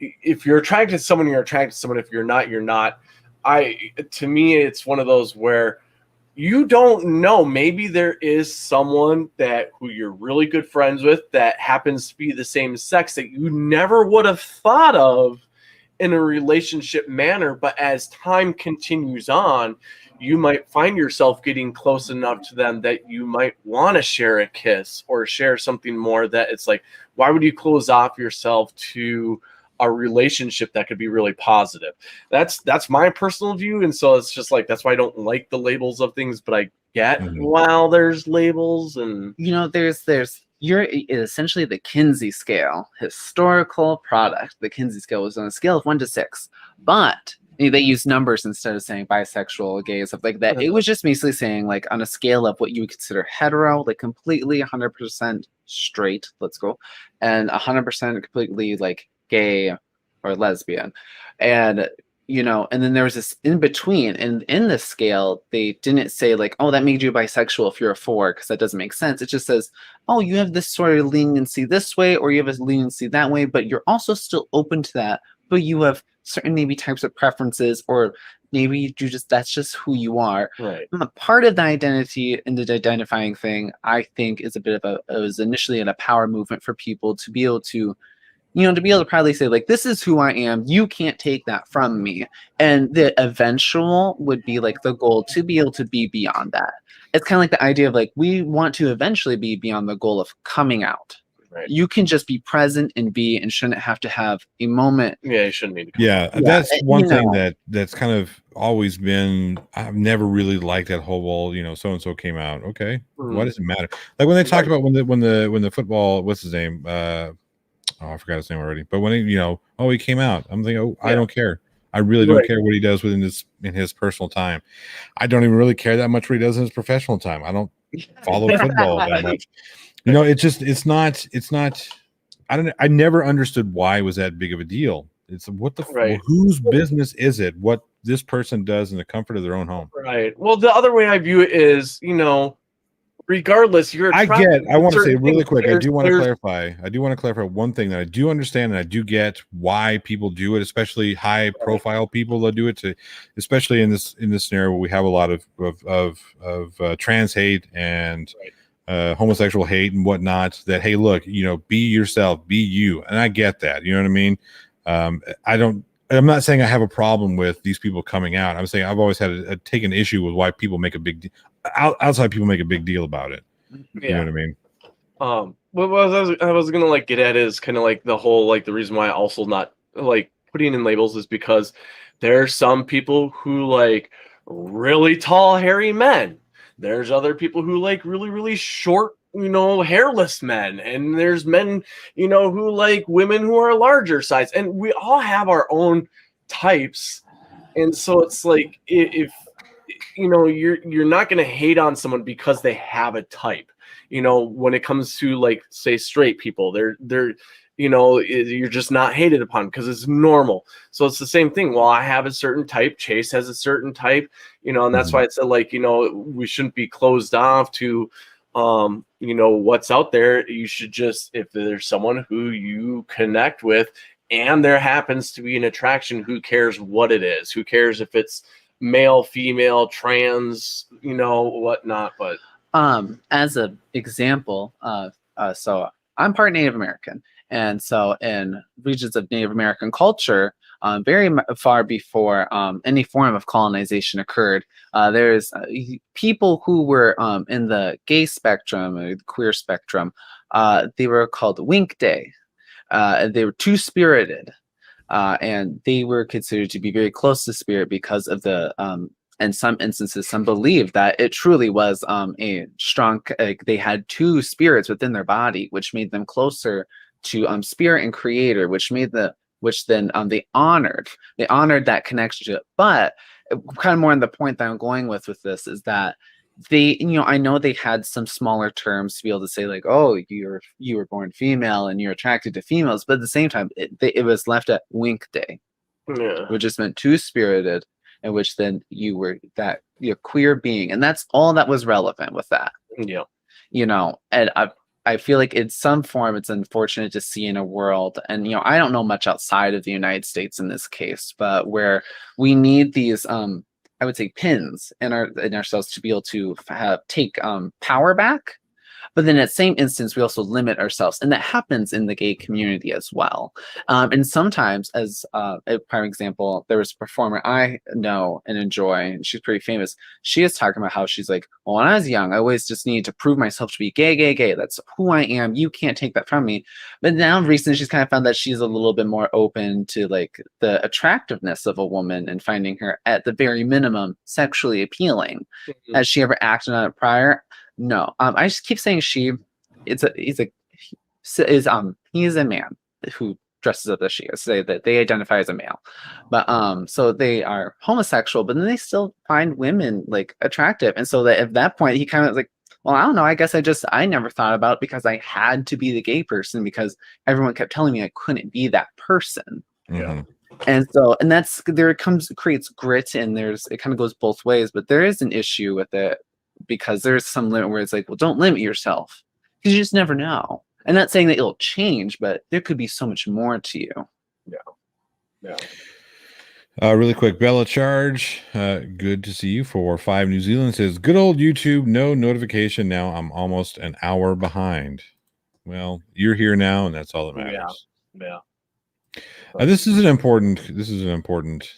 if you're attracted to someone, you're attracted to someone. If you're not, you're not. To me, it's one of those where you don't know. Maybe there is someone who you're really good friends with that happens to be the same sex that you never would have thought of in a relationship manner. But as time continues on, you might find yourself getting close enough to them that you might want to share a kiss or share something more, that it's like, why would you close off yourself to a relationship that could be really positive? That's my personal view. And so it's just like, that's why I don't like the labels of things, but I get while there's labels. And you know, you're essentially the Kinsey scale, historical product. The Kinsey scale was on a scale of 1 to 6, but they use numbers instead of saying bisexual, gay, stuff like that. It was just basically saying, like, on a scale of what you would consider hetero, like completely 100% straight, let's go, and 100% completely like gay or lesbian. And you know, and then there was this in between, and in this scale they didn't say like, oh, that made you bisexual if you're a 4, because that doesn't make sense. It just says, oh, you have this sort of leniency this way, or you have a leniency that way, but you're also still open to that, but you have certain maybe types of preferences, or maybe that's just who you are. Right. And a part of the identity and the identifying thing, I think, is it was initially in a power movement for people to be able to, you know, to be able to proudly say, like, this is who I am. You can't take that from me. And the eventual would be like the goal to be able to be beyond that. It's kind of like the idea of like, we want to eventually be beyond the goal of coming out. Right. You can just be present and be, and shouldn't have to have a moment. Yeah, you shouldn't need to. Yeah, that's one thing that's kind of always been. I've never really liked that whole, well, you know, so and so came out. Okay, why does it matter? Like when they talked about when the football, what's his name? Oh, I forgot his name already. But when he, you know, he came out. I'm thinking, oh, I don't care. I really don't care what he does in his personal time. I don't even really care that much what he does in his professional time. I don't follow football that much. You know, it's not. I never understood why it was that big of a deal. It's what the whose business is it what this person does in the comfort of their own home? Right. Well, the other way I view it is, you know, regardless, I want to say really quick. I do want to clarify one thing that I do understand, and I do get why people do it, especially high profile people that do it, especially in this scenario where we have a lot of trans hate and homosexual hate and whatnot. That, hey, look, you know, be yourself, be you, and I get that. You know what I mean? I'm not saying I have a problem with these people coming out. I'm saying I've always had taken issue with why people make a big deal. Outside people make a big deal about it. You know what I mean? What I was gonna like get at is kind of like the whole, like, the reason why I also not like putting in labels is because there are some people who like really tall, hairy men. There's other people who like really, really short, you know, hairless men, and there's men, you know, who like women who are larger size, and we all have our own types. And so it's like, if you know, you're not going to hate on someone because they have a type. you know, when it comes to like say straight people, they're you know, you're just not hated upon because it's normal. So it's the same thing. Well, I have a certain type, Chase has a certain type, you know, and that's why I said, like, you know, we shouldn't be closed off to you know, what's out there. You should just, if there's someone who you connect with and there happens to be an attraction, who cares what it is? Who cares if it's male, female, trans, you know, whatnot. But as an example, so I'm part Native American, and so in regions of Native American culture, very far before any form of colonization occurred, there's people who were in the gay spectrum or the queer spectrum. They were called Wink Day. They were two-spirited, and they were considered to be very close to spirit because of the in some instances, some believed that it truly was a strong, they had two spirits within their body, which made them closer to spirit and creator, which then they honored that connection to it. But kind of more on the point that I'm going with this is that they, you know, I know they had some smaller terms to be able to say like, oh, you were born female and you're attracted to females, but at the same time, it was left at Wink Day, which just meant two-spirited, in which then you were that you're queer being, and that's all that was relevant with that. Yeah, you know, and I feel like in some form it's unfortunate to see in a world, and you know, I don't know much outside of the United States in this case, but where we need these I would say pins in ourselves to be able to take power back. But then at the same instance, we also limit ourselves. And that happens in the gay community as well. And sometimes, as a prime example, there was a performer I know and enjoy, and she's pretty famous. She is talking about how she's like, well, when I was young, I always just needed to prove myself to be gay. That's who I am. You can't take that from me. But now recently, she's kind of found that she's a little bit more open to like the attractiveness of a woman and finding her at the very minimum sexually appealing. Has she ever acted on it prior? No, I just keep saying she. He is a man who dresses up as she is. Say that they identify as a male, but so they are homosexual, but then they still find women like attractive, and so that at that point he kind of like, well, I don't know. I guess I never thought about it because I had to be the gay person because everyone kept telling me I couldn't be that person. Yeah. And so, and that's creates grit, and it kind of goes both ways, but there is an issue with it. Because there's some limit where it's like, well, don't limit yourself because you just never know. I'm not saying that it'll change, but there could be so much more to you. Yeah. Really quick, Bella Charge, good to see you for 5 New Zealand. Says, good old YouTube, no notification. Now I'm almost an hour behind. Well, you're here now, and that's all that matters. Yeah. This is an important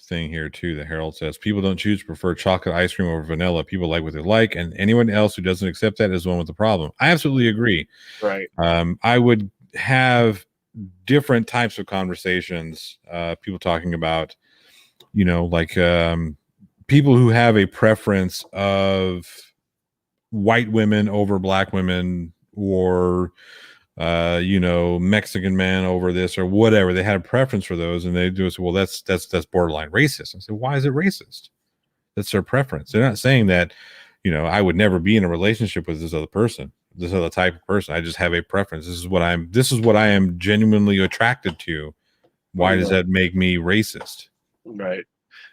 thing here too. The Herald says people don't choose to prefer chocolate ice cream over vanilla. People like what they like, and anyone else who doesn't accept that is the one with the problem. I absolutely agree. Right. I would have different types of conversations. People talking about, you know, like people who have a preference of white women over black women, or you know, Mexican man over this or whatever. They had a preference for those, and they do say, well, that's borderline racist. I said, why is it racist? That's their preference. They're not saying that, you know, I would never be in a relationship with this other person, this other type of person. I just have a preference. This is what I am genuinely attracted to. Why does that make me racist? Right.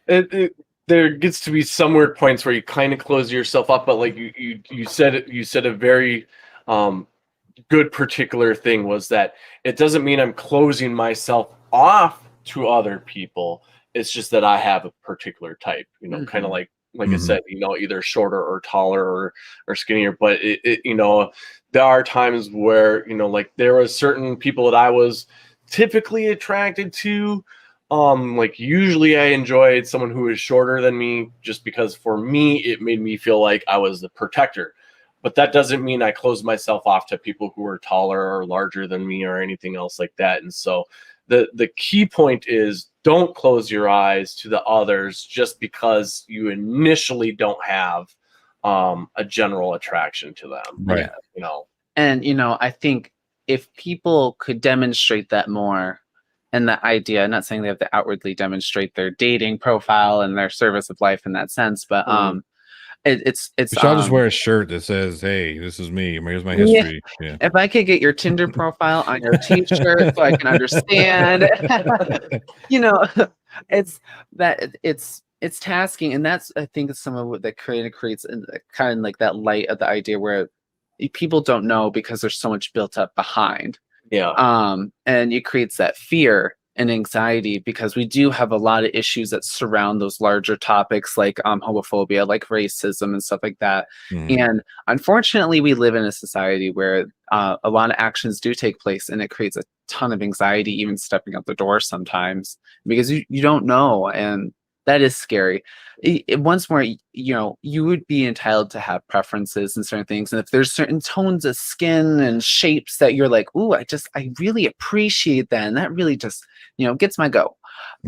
There gets to be some weird points where you kind of close yourself up, but like you said a very good particular thing was that it doesn't mean I'm closing myself off to other people. It's just that I have a particular type, you know, kind of like I said, you know, either shorter or taller or skinnier. But it, you know, there are times where, you know, like there was certain people that I was typically attracted to. Like usually I enjoyed someone who is shorter than me just because for me, it made me feel like I was the protector. But that doesn't mean I close myself off to people who are taller or larger than me or anything else like that. And so the key point is don't close your eyes to the others just because you initially don't have a general attraction to them. Right. Yeah, you know. And, you know, I think if people could demonstrate that more, and that idea, I'm not saying they have to outwardly demonstrate their dating profile and their service of life in that sense, but it's I'll just wear a shirt that says, "Hey, this is me. Here's my history." Yeah. If I could get your Tinder profile on your t-shirt so I can understand, you know, it's that it's tasking, and that's I think some of what that creates in kind of like that light of the idea where people don't know because there's so much built up behind. Yeah. And it creates that fear and anxiety because we do have a lot of issues that surround those larger topics like homophobia, like racism and stuff like that. And unfortunately, we live in a society where a lot of actions do take place, and it creates a ton of anxiety even stepping out the door sometimes because you don't know, and that is scary. Once more, you know, you would be entitled to have preferences and certain things. And if there's certain tones of skin and shapes that you're like, ooh, I really appreciate that. And that really just, you know, gets my go.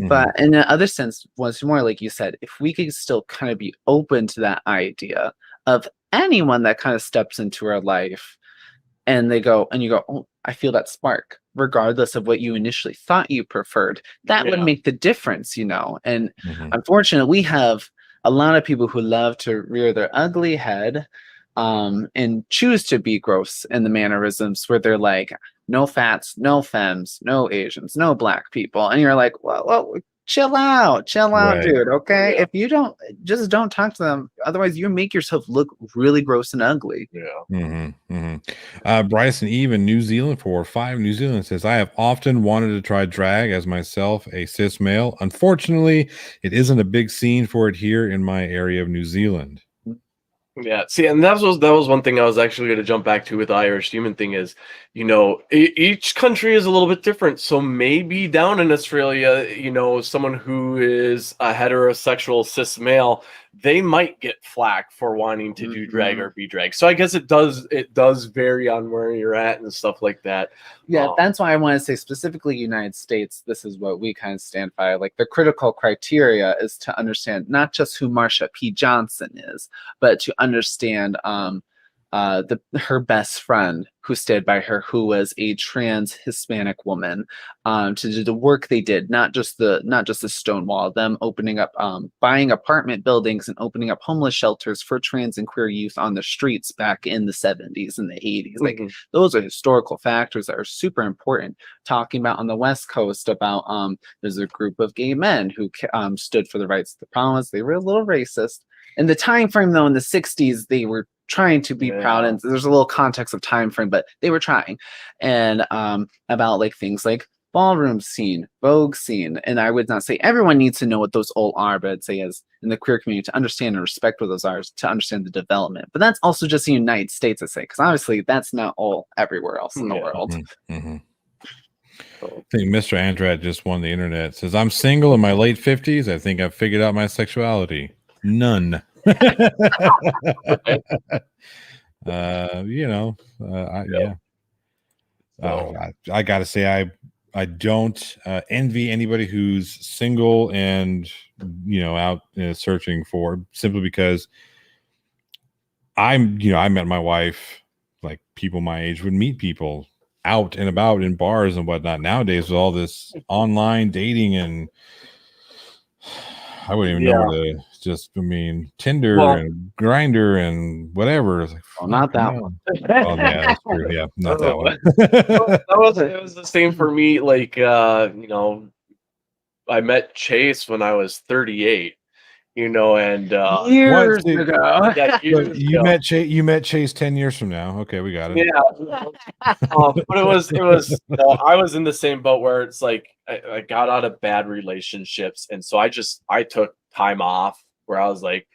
But in the other sense, once more, like you said, if we could still kind of be open to that idea of anyone that kind of steps into our life and they go, and you go, oh, I feel that spark, regardless of what you initially thought you preferred, that would make the difference, you know. And unfortunately, we have a lot of people who love to rear their ugly head and choose to be gross in the mannerisms where they're like, no fats, no femmes, no Asians, no black people. And you're like, well chill out, dude. Okay. If you don't talk to them, otherwise you make yourself look really gross and ugly. Bryson Eve in New Zealand 405 New Zealand says, I have often wanted to try drag as myself, a cis male. Unfortunately, it isn't a big scene for it here in my area of New Zealand. Yeah, see, and that was one thing I was actually going to jump back to with the Irish human thing is, you know, each country is a little bit different. So maybe down in Australia, you know, someone who is a heterosexual cis male, they might get flack for wanting to do drag or be drag. So I guess it does vary on where you're at and stuff like that. Yeah, that's why I want to say specifically United States, this is what we kind of stand by. Like the critical criteria is to understand not just who Marsha P. Johnson is, but to understand her best friend who stayed by her, who was a trans Hispanic woman, to do the work they did, not just the Stonewall, them opening up, buying apartment buildings and opening up homeless shelters for trans and queer youth on the streets back in the 70s and the 80s. Like those are historical factors that are super important. Talking about on the West Coast about there's a group of gay men who stood for the rights. The problem was they were a little racist. In the time frame though, in the 60s, they were trying to be proud, and there's a little context of time frame, but they were trying. And about like things like ballroom scene, Vogue scene, and I would not say everyone needs to know what those all are, but I'd say as in the queer community to understand and respect what those are, to understand the development. But that's also just the United States, I say, because obviously that's not all everywhere else in the world. I think Mr. Andrat just won the internet. Says, I'm single in my late 50s. I think I've figured out my sexuality. None. You know, I gotta say I don't envy anybody who's single and, you know, out searching for, simply because I met my wife, like people my age would meet people out and about in bars and whatnot. Nowadays with all this online dating, and I wouldn't even know where to Tinder and Grinder and whatever. It's like, not that one. Oh yeah, that's true. Yeah, not that one. It was the same for me. Like you know, I met Chase when I was 38. You know, and years ago. Yeah, you met Chase 10 years from now. Okay, we got it. Yeah. But it was I was in the same boat where it's like I got out of bad relationships, and so I took time off where I was like,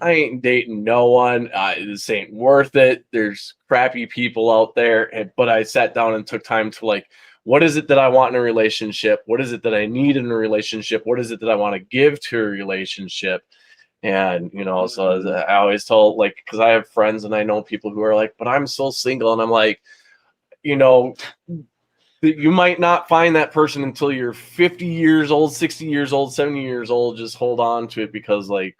I ain't dating no one. This ain't worth it. There's crappy people out there. But I sat down and took time to like, what is it that I want in a relationship? What is it that I need in a relationship? What is it that I want to give to a relationship? And, you know, so I always tell, like, because I have friends and I know people who are like, but I'm so single. And I'm like, you know, you might not find that person until you're 50 years old, 60 years old, 70 years old. Just hold on to it, because like,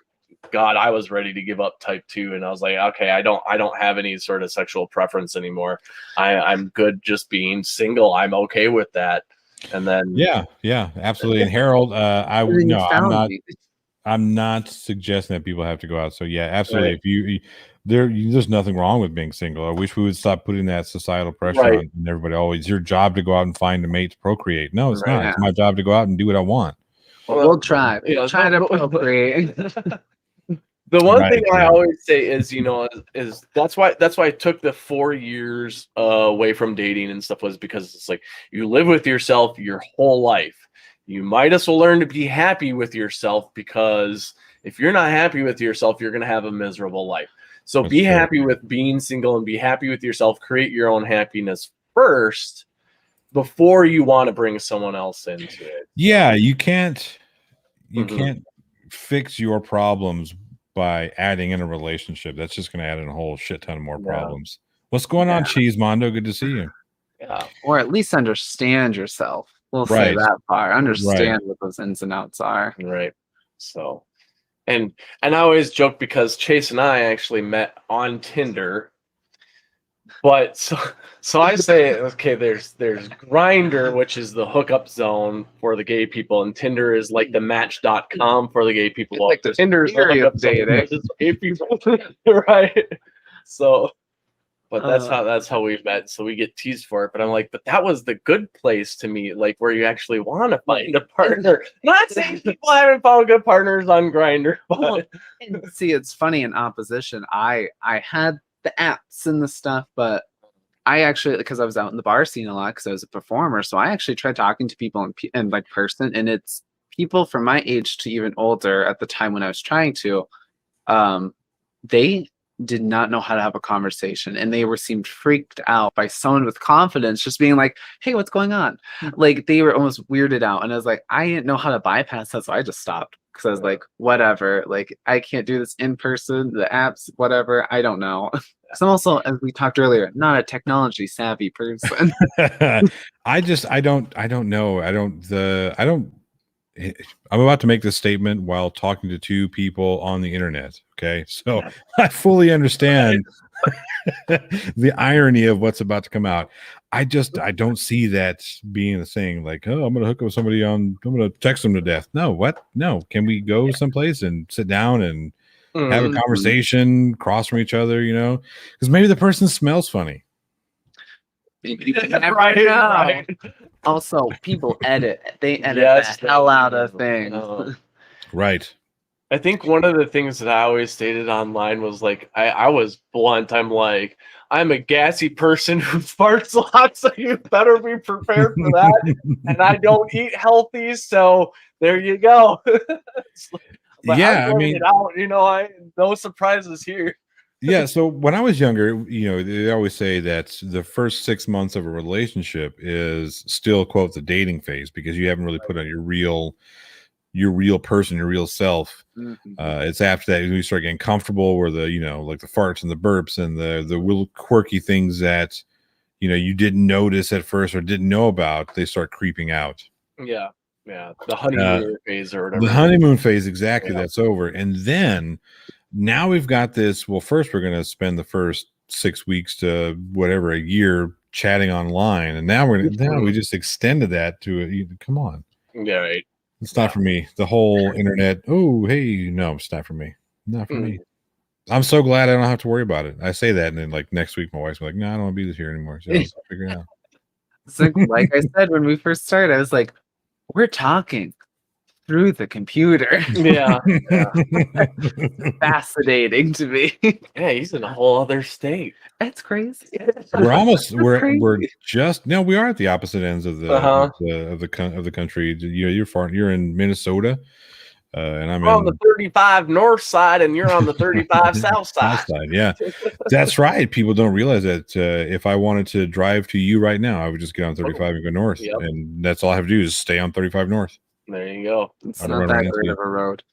God, I was ready to give up type 2. And I was like, okay, I don't have any sort of sexual preference anymore. I'm good just being single. I'm okay with that. And then yeah, absolutely. And Harold, I'm not. I'm not suggesting that people have to go out. So yeah, absolutely. Right. If there's nothing wrong with being single. I wish we would stop putting that societal pressure Right. on everybody. Always, your job to go out and find a mate to procreate. No, it's Right. not. It's my job to go out and do what I want. We'll try. Yeah, We'll try to procreate. The one Right, thing I yeah. always say is, is that's why I took the 4 years away from dating and stuff, was because it's like you live with yourself your whole life. You might as well learn to be happy with yourself, because if you're not happy with yourself, you're going to have a miserable life. So That's be true. happy with being single and be happy with yourself. Create your own happiness first before you want to bring someone else into it. Yeah, you can't Mhm. fix your problems by adding in a relationship. That's just going to add in a whole shit ton of more Yeah. problems. What's going on, Cheese Mondo? Good to see you. Yeah. Or at least understand yourself. We'll say Right. that part. Understand Right. what those ins and outs are. Right. So, and I always joke because Chase and I actually met on Tinder. But so I say, okay, there's Grindr, which is the hookup zone for the gay people, and Tinder is like the Match.com for the gay people. Well, Like the Tinder's the theory of hookup zone dating. for the gay people, right? So, but that's how we've met. So we get teased for it. But I'm like, but that was the good place to meet, like where you actually want to find a partner. Not saying people haven't found good partners on Grindr, but And see, it's funny in opposition. I had the apps and the stuff, but I actually, because I was out in the bar scene a lot because I was a performer, so I actually tried talking to people in like person, and it's people from my age to even older at the time when I was trying to. They did not know how to have a conversation, and they seemed freaked out by someone with confidence just being like, "Hey, what's going on?" Like they were almost weirded out, and I was like, I didn't know how to bypass that, so I just stopped because I was like, whatever, like I can't do this in person. The apps, whatever, I don't know. So I'm also, as we talked earlier, not a technology savvy person. I don't know. I'm about to make this statement while talking to two people on the internet. Okay. So I fully understand the irony of what's about to come out. I don't see that being a thing. Like, oh, I'm going to hook up with somebody I'm going to text them to death. No, what? No. Can we go someplace and sit down and have a conversation, cross from each other, because maybe the person smells funny. You never Right, know. right. Also, people edit. They edit Yes, the hell they out of do. things. Right. I think one of the things that I always stated online was like, I was blunt. I'm like, I'm a gassy person who farts a lot, so you better be prepared for that. And I don't eat healthy, so there you go. But Yeah, I'm laying it out, no surprises here. Yeah, so when I was younger, they always say that the first 6 months of a relationship is still, quote, the dating phase, because you haven't really put on your real person, your real self. It's after that you start getting comfortable, where the like the farts and the burps and the little quirky things that you didn't notice at first or didn't know about, they start creeping out. Yeah, the honeymoon phase or whatever. The honeymoon phase, exactly. Yeah. That's over, and then now we've got this. Well, first we're going to spend the first 6 weeks to whatever, a year chatting online, and now we just extended that to come on. Yeah, right. It's not for me. The whole internet. Oh, hey, no, it's not for me. Not for me. I'm so glad I don't have to worry about it. I say that, and then like next week, my wife's like, "No, I don't want to be here anymore." So I'll figure it out. So, like I said when we first started, I was like, "We're talking through the computer." Yeah. Fascinating to me. Yeah, he's in a whole other state. That's crazy. We're just no, we are at the opposite ends of the of the country. You're in Minnesota, and I'm on the 35 north side, and you're on the 35 south side. Yeah, that's right. People don't realize that if I wanted to drive to you right now, I would just get on 35 and go north, and that's all I have to do is stay on 35 north. There you go. It's not that great of a road.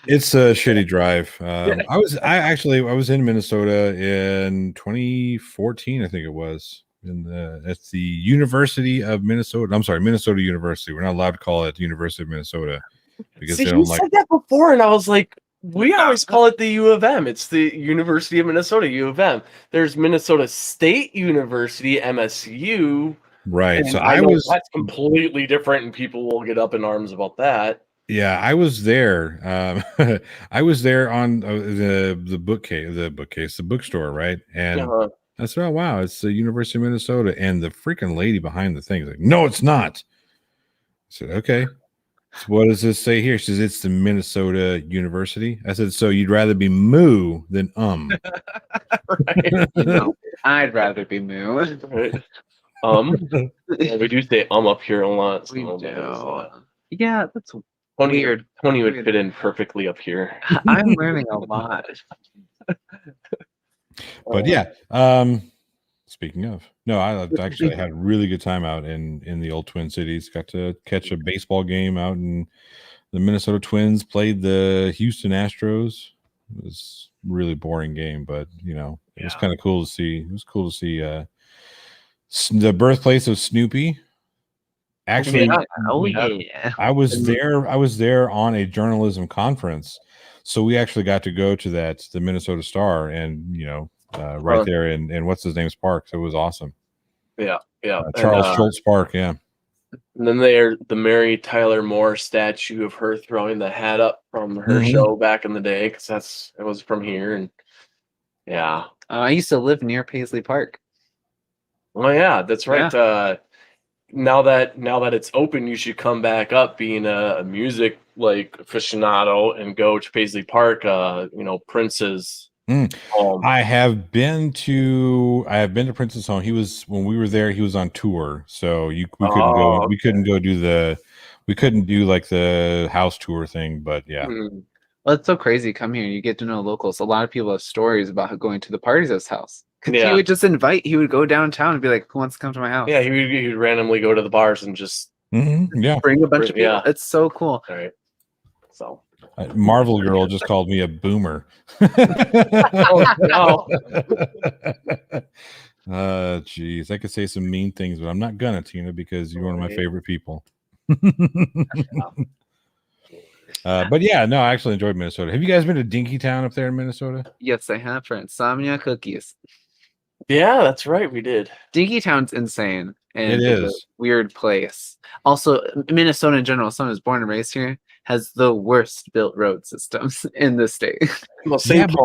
It's a shitty drive. I was in Minnesota in 2014, I think it was. At the University of Minnesota. I'm sorry, Minnesota University. We're not allowed to call it the University of Minnesota because they don't you said that before, and I was like, we always call it the U of M. It's the University of Minnesota, U of M. There's Minnesota State University, MSU. Right. So that's completely different, and people will get up in arms about that. Yeah, I was there. I was there on the bookcase, the bookstore, right? And Uh-huh. I said, "Oh wow, it's the University of Minnesota." And the freaking lady behind the thing is like, "No, it's not." I said, "Okay." So what does this say here? She says, "It's the Minnesota University." I said, "So you'd rather be moo than Right. You know, I'd rather be moo. Right. Yeah, we do say up here a lot. So We that do. is, Yeah, that's Tony, weird. Tony would Weird. fit in perfectly up here. I'm learning a lot. But yeah, speaking of, no, I actually had a really good time out in the old Twin Cities. Got to catch a baseball game out, and the Minnesota Twins played the Houston Astros. It was a really boring game, but you know, it was kind of cool to see. It was cool to see the birthplace of Snoopy. Actually, I was there. I was there on a journalism conference, so we actually got to go to the Minnesota Star, and you know, right there in what's his name's park. So it was awesome. Yeah. Charles Schultz Park. Yeah. And then there's the Mary Tyler Moore statue of her throwing the hat up from her show back in the day, because it was from here. And yeah. I used to live near Paisley Park. Oh yeah, that's right. Yeah. Now that it's open, you should come back up being a music like aficionado and go to Paisley Park. You know, Prince's home. I have been to Prince's home. He was, when we were there, he was on tour, so we couldn't go. Okay. We couldn't go do we couldn't do like the house tour thing. But yeah. Well, it's so crazy. Come here, you get to know locals. A lot of people have stories about going to the parties at his house. Yeah. He would just invite. He would go downtown and be like, "Who wants to come to my house?" Yeah, he would randomly go to the bars and just yeah, bring a bunch of people. Yeah. It's so cool. All right. So Marvel Girl just called me a boomer. oh no. Geez, I could say some mean things, but I'm not gonna, Tina, because you're one of my favorite people. But yeah, no, I actually enjoyed Minnesota. Have you guys been to Dinkytown up there in Minnesota? Yes, I have for insomnia cookies. Yeah, that's right. We did. Dinkytown's insane. And It it's is. a weird place. Also, Minnesota in general, someone who's born and raised here, has the worst built road systems in the state. Well, Yeah, but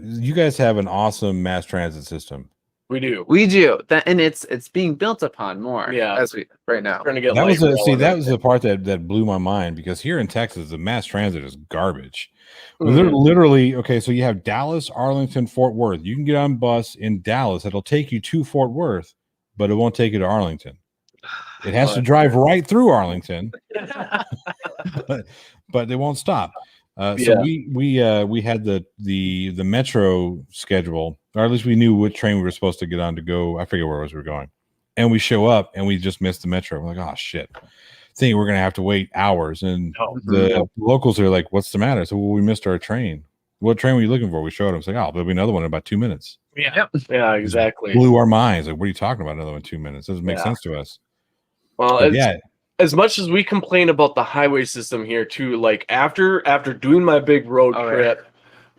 you guys have an awesome mass transit system. We do. We do that, and it's being built upon more. Yeah. as we right now. Trying to get That was light rail that was the part that blew my mind, because here in Texas, the mass transit is garbage. Mhm. They're literally, okay, so you have Dallas, Arlington, Fort Worth. You can get on a bus in Dallas that'll take you to Fort Worth, but it won't take you to Arlington. It has to drive right through Arlington, but they won't stop. So we had the metro schedule, or at least we knew what train we were supposed to get on to go. I forget where it was we were going, and we show up and we just missed the metro. We're like, oh shit! Thinking we're gonna have to wait hours, and the locals are like, "What's the matter?" So, well, we missed our train. What train were you looking for? We showed them. It's like, oh, there'll be another one in about 2 minutes. Yeah, exactly. Blew our minds. Like, what are you talking about? Another one in 2 minutes? Doesn't make sense to us. Well, as much as we complain about the highway system here too, like after doing my big road trip,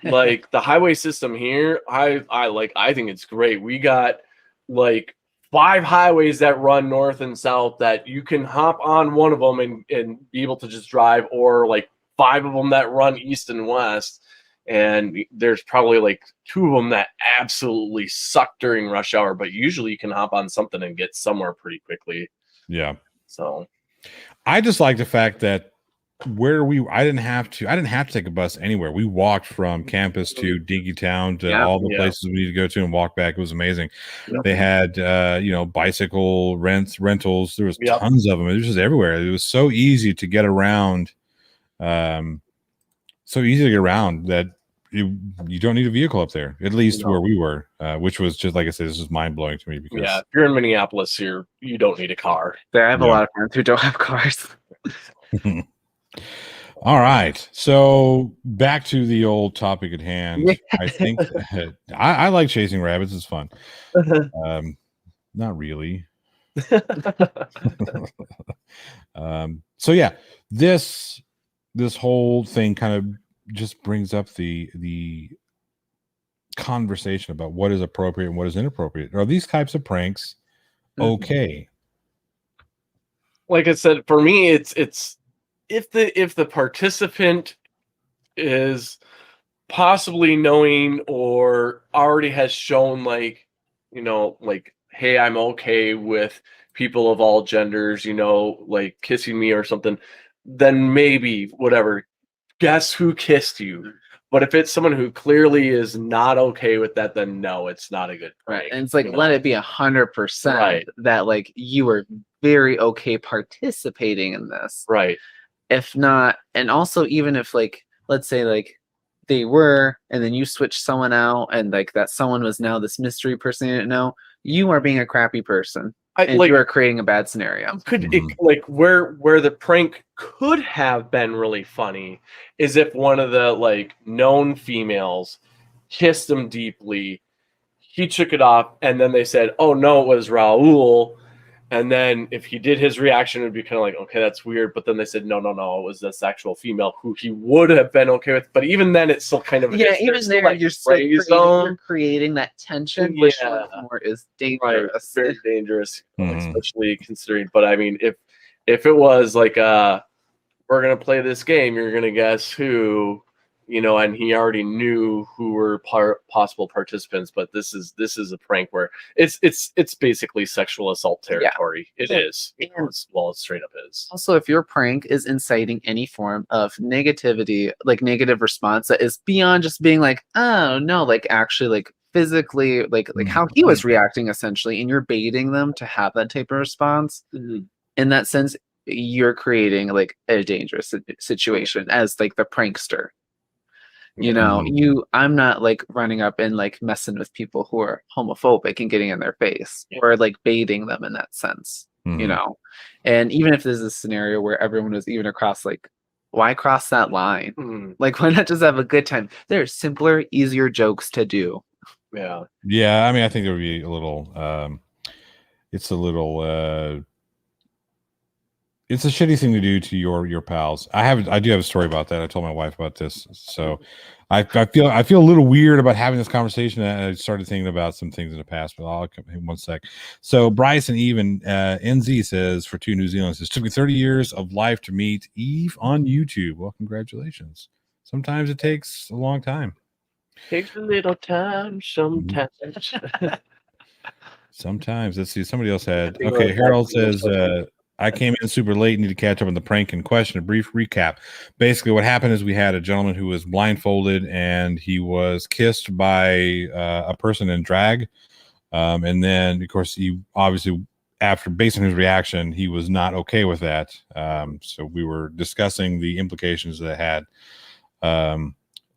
like the highway system here, I think it's great. We got like 5 highways that run north and south that you can hop on one of them and be able to just drive, or like 5 of them that run east and west. And there's probably like 2 of them that absolutely suck during rush hour, but usually you can hop on something and get somewhere pretty quickly. Yeah. So I just like the fact that I didn't have to take a bus anywhere. We walked from campus to Dinkytown to all the places we needed to go to and walk back. It was amazing. They had bicycle rentals. There was tons of them. It was just everywhere. It was so easy to get around. That you don't need a vehicle up there, at least where we were, which was just, like I said, this is mind blowing to me, because if you're in Minneapolis here, you don't need a car. I have a lot of friends who don't have cars. All right, so back to the old topic at hand. I think I like chasing rabbits. It's fun. Not really. So yeah, this whole thing kind of just brings up the conversation about what is appropriate and what is inappropriate. Are these types of pranks okay? Like I said, for me, it's if the participant is possibly knowing or already has shown like, like, hey, I'm okay with people of all genders, like kissing me or something, then maybe whatever. Guess who kissed you? But if it's someone who clearly is not okay with that, then no, it's not a good prank. And it's like, let it be 100% Right. that like you were very okay participating in this. Right. If not, and also even if like, let's say like they were, and then you switch someone out, and like that someone was now this mystery person you didn't know, you are being a crappy person. And you are creating a bad scenario. Like where the prank could have been really funny is if one of the like known females kissed him deeply, he took it off, and then they said, "Oh no, it was Raul." And then if he did his reaction, it would be kind of like, okay, that's weird. But then they said, no, it was this actual female who he would have been okay with. But even then, it's still kind of even there, like, you're creating that tension, which more is dangerous. Right. Very dangerous, especially considering. But I mean, if it was like, we're gonna play this game, you're gonna guess who. And he already knew who were possible participants, but this is a prank where it's basically sexual assault territory. Yeah. It is. It straight up is. Also, if your prank is inciting any form of negativity, like negative response that is beyond just being like, oh no, like actually like physically, like how he was reacting essentially, and you're baiting them to have that type of response, in that sense, you're creating like a dangerous situation as like the prankster. I'm not like running up and like messing with people who are homophobic and getting in their face or like baiting them in that sense, and even if there's a scenario where everyone was even across, like, why cross that line? Like, why not just have a good time? There are simpler, easier jokes to do. Yeah. I mean, I think there would be a little it's a shitty thing to do to your pals. I do have a story about that. I told my wife about this. So I feel a little weird about having this conversation. I started thinking about some things in the past, but I'll come in one sec. So Bryce and Even NZ says, for 2 New Zealand, says, took me 30 years of life to meet Eve on YouTube. Well, congratulations. Sometimes it takes a long time. Takes a little time sometimes. Sometimes. Let's see. Somebody else had. Okay, Harold says, I came in super late, need to catch up on the prank in question. A brief recap. Basically, what happened is we had a gentleman who was blindfolded, and he was kissed by a person in drag. And then, of course, he obviously, based on his reaction, he was not okay with that. So we were discussing the implications that it had.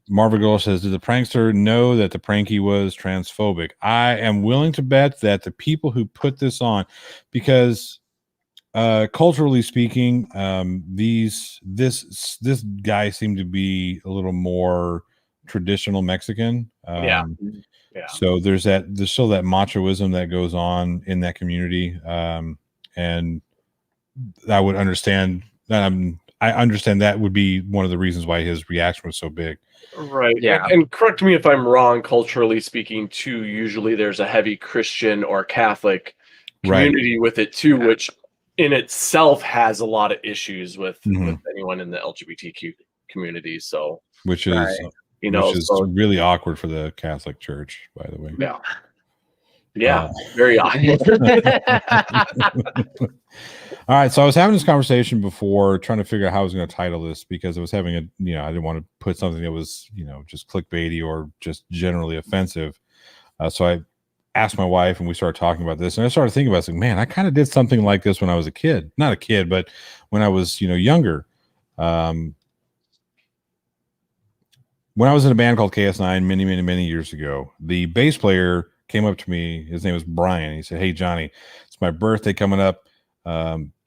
Marva Girl says, did the prankster know that the pranky was transphobic? I am willing to bet that the people who put this on, because culturally speaking, this guy seemed to be a little more traditional Mexican. So there's still that machoism that goes on in that community, and I would understand that. I understand that would be one of the reasons why his reaction was so big. Right. Yeah. And correct me if I'm wrong. Culturally speaking, too, usually there's a heavy Christian or Catholic community with it too, which in itself has a lot of issues with anyone in the LGBTQ community. So, which is really awkward for the Catholic Church, by the way. Yeah, very awkward. All right, so I was having this conversation before, trying to figure out how I was going to title this, because I was having I didn't want to put something that was just clickbaity or just generally offensive. So I asked my wife, and we started talking about this, and I started thinking about it. Like, man, I kind of did something like this when I was a kid. Not a kid, but when I was, younger. When I was in a band called KS9 many years ago, the bass player came up to me. His name was Brian. He said, "Hey, Johnny, it's my birthday coming up.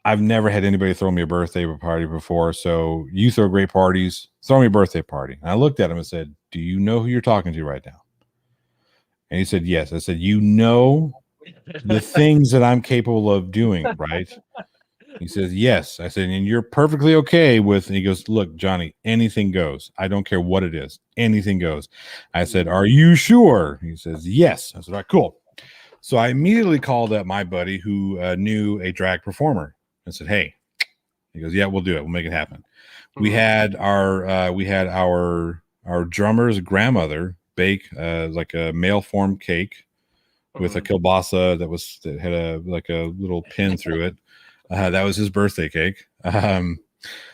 I've never had anybody throw me a birthday party before, so you throw great parties. Throw me a birthday party." And I looked at him and said, "Do you know who you're talking to right now?" And he said, "Yes." I said, "You know the things that I'm capable of doing, right?" He says, "Yes." I said, "And you're perfectly okay with," and he goes, "Look, Johnny, anything goes. I don't care what it is. Anything goes." I said, "Are you sure?" He says, "Yes." I said, "All right, cool." So I immediately called up my buddy who knew a drag performer and said, "Hey, He goes, yeah, we'll do it. We'll make it happen. We had our drummer's grandmother bake like a mail form cake with a kielbasa that had a little pin through it. That was his birthday cake.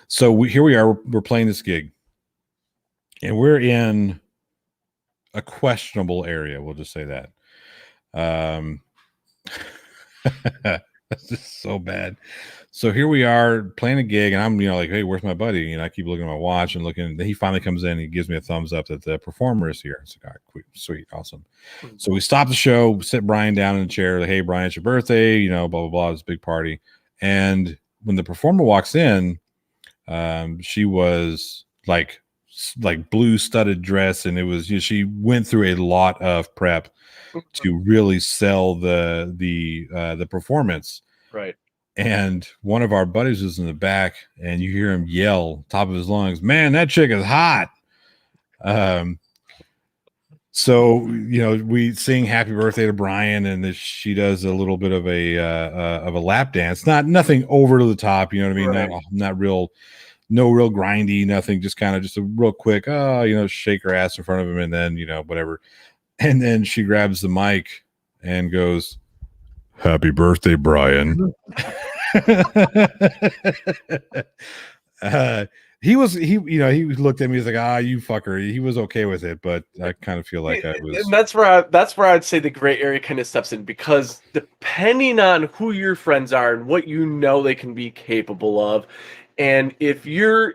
So here we are. We're playing this gig, and we're in a questionable area. We'll just say that. That's just so bad. So here we are playing a gig, and I'm, like, hey, where's my buddy? I keep looking at my watch and looking. And he finally comes in and he gives me a thumbs up that the performer is here. It's like, all right, sweet, awesome. So we stop the show, sit Brian down in a chair, like, hey, Brian, it's your birthday, blah, blah, blah. It's a big party. And when the performer walks in, she was like blue studded dress, and it was, she went through a lot of prep to really sell the performance. Right. And one of our buddies was in the back, and you hear him yell top of his lungs, man, that chick is hot. So, we sing happy birthday to Brian, and she does a little bit of a lap dance, nothing over to the top. You know what I mean? Right. Not real, no real grindy, nothing, just kind of just a real quick, shake her ass in front of him. And then, whatever. And then she grabs the mic and goes, happy birthday, Brian. He looked at me, he's like, you fucker. He was okay with it, but I kind of feel like I was. And that's where I'd say the gray area kind of steps in, because depending on who your friends are and what they can be capable of, and if you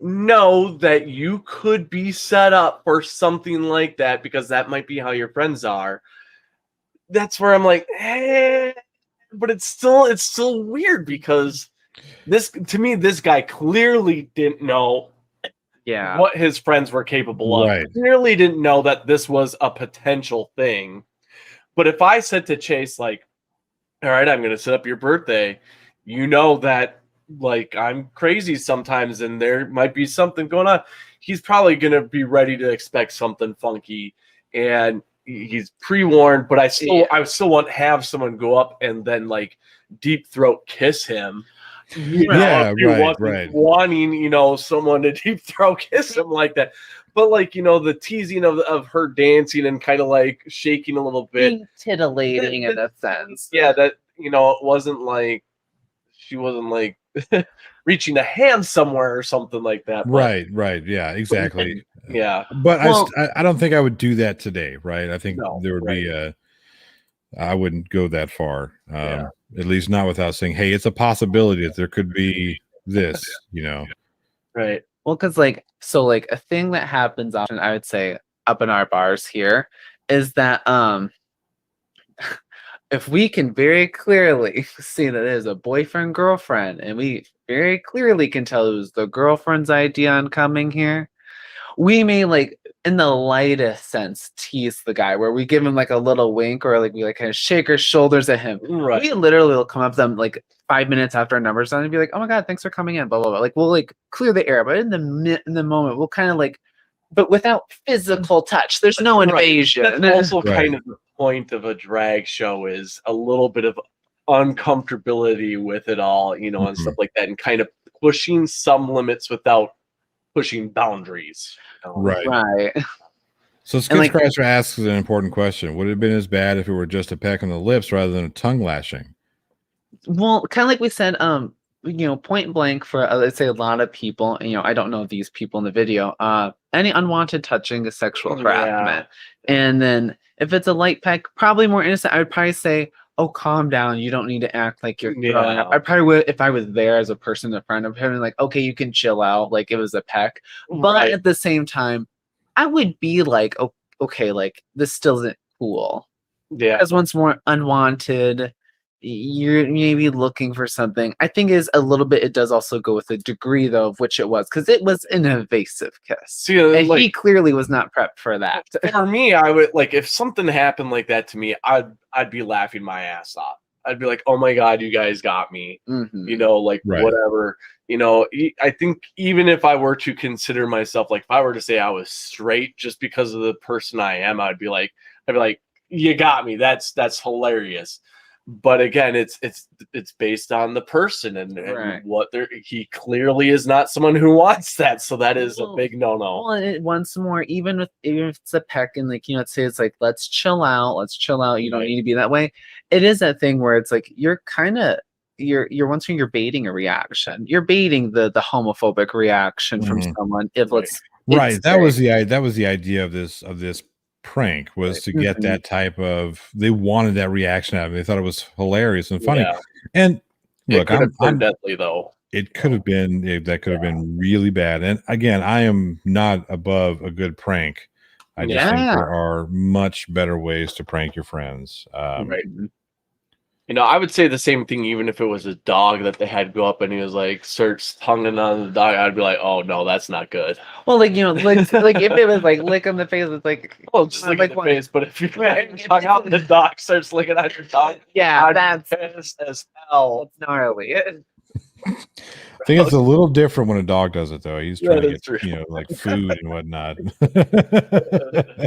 know that you could be set up for something like that, because that might be how your friends are, that's where I'm like, hey, but it's still weird, because this guy clearly didn't know what his friends were capable of. Right. Clearly didn't know that this was a potential thing. But if I said to Chase, like, all right, I'm going to set up your birthday, that, like, I'm crazy sometimes and there might be something going on, he's probably going to be ready to expect something funky, and he's pre-warned. But I still want to have someone go up and then, like, deep throat kiss him. Wanting, someone to deep throat kiss him like that. But, like, the teasing of her dancing and kind of like shaking a little bit, titillating in a sense. Yeah, that, it wasn't like she wasn't like reaching a hand somewhere or something like that. Right. Yeah, exactly. Yeah. But I don't think I would do that today, right? I think there would be I wouldn't go that far. At least not without saying, hey, it's a possibility that there could be this, Right. Well, because a thing that happens often, I would say, up in our bars here, is that if we can very clearly see that it is a boyfriend girlfriend, and we very clearly can tell it was the girlfriend's idea on coming here, we may, like, in the lightest sense, tease the guy, where we give him like a little wink, or like we like kind of shake our shoulders at him. Right. We literally will come up to them like 5 minutes after our number's done and be like, oh my god, thanks for coming in, blah blah blah. Like, we'll like clear the air, but in the moment we'll kind of like, but without physical touch. There's no invasion. That's also kind of the point of a drag show, is a little bit of uncomfortability with it all, and stuff like that, and kind of pushing some limits without pushing boundaries. Right. So Skidcrasher asks an important question. Would it have been as bad if it were just a peck on the lips rather than a tongue lashing? Well, kind of like we said, point blank for, let's say, a lot of people, I don't know these people in the video, any unwanted touching is sexual harassment. And then if it's a light peck, probably more innocent, I would probably say, oh, calm down. You don't need to act like you're throwing up. I probably would, if I was there as a person in front of him, like, okay, you can chill out, like it was a peck. But at the same time, I would be like, oh, okay, like this still isn't cool. Yeah. Because once more unwanted, you're maybe looking for something. I think is a little bit, it does also go with the degree though of which it was, because it was an evasive kiss. See, and he clearly was not prepped for that. For me, I would, like, if something happened like that to me, I'd be laughing my ass off. I'd be like, oh my god, you guys got me. Whatever. I think even if I were to consider myself, like, if I were to say I was straight just because of the person I am, I'd be like, you got me. That's hilarious. but again, it's based on the person and what they're. He clearly is not someone who wants that, so that is a big no. Well, and once more, even if it's a peck and like let's say it's like let's chill out. You don't need to be that way. It is that thing where it's like you're kind of you're once you're baiting a reaction. You're baiting the homophobic reaction from someone. If let's that was the idea of this prank was to get that type of, they wanted that reaction out of it. They thought it was hilarious and funny. And look, I'm deadly though. It could have been, that could have been really bad. And again, I am not above a good prank. I just think there are much better ways to prank your friends. I would say the same thing even if it was a dog that they had go up and he was like starts tonguing on the dog. I'd be like, oh no, that's not good. Well, like like if it was like lick on the face, it's like, well, just lick on the face. But if you tongue out and the dog starts licking on your tongue, that's pissed as hell. That's gnarly. I think it's a little different when a dog does it, though. He's trying to get, like food and whatnot.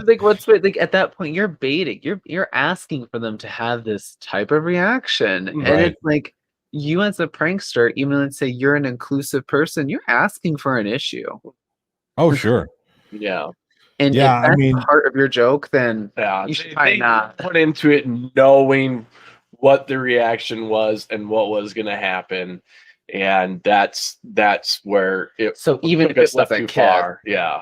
Like like at that point, you're baiting. You're asking for them to have this type of reaction, and it's like you as a prankster, even let's say you're an inclusive person, you're asking for an issue. Oh, sure. Yeah. And if that's part of your joke, then you should probably not put into it knowing what the reaction was and what was going to happen. And that's where it. So even if it was a cat,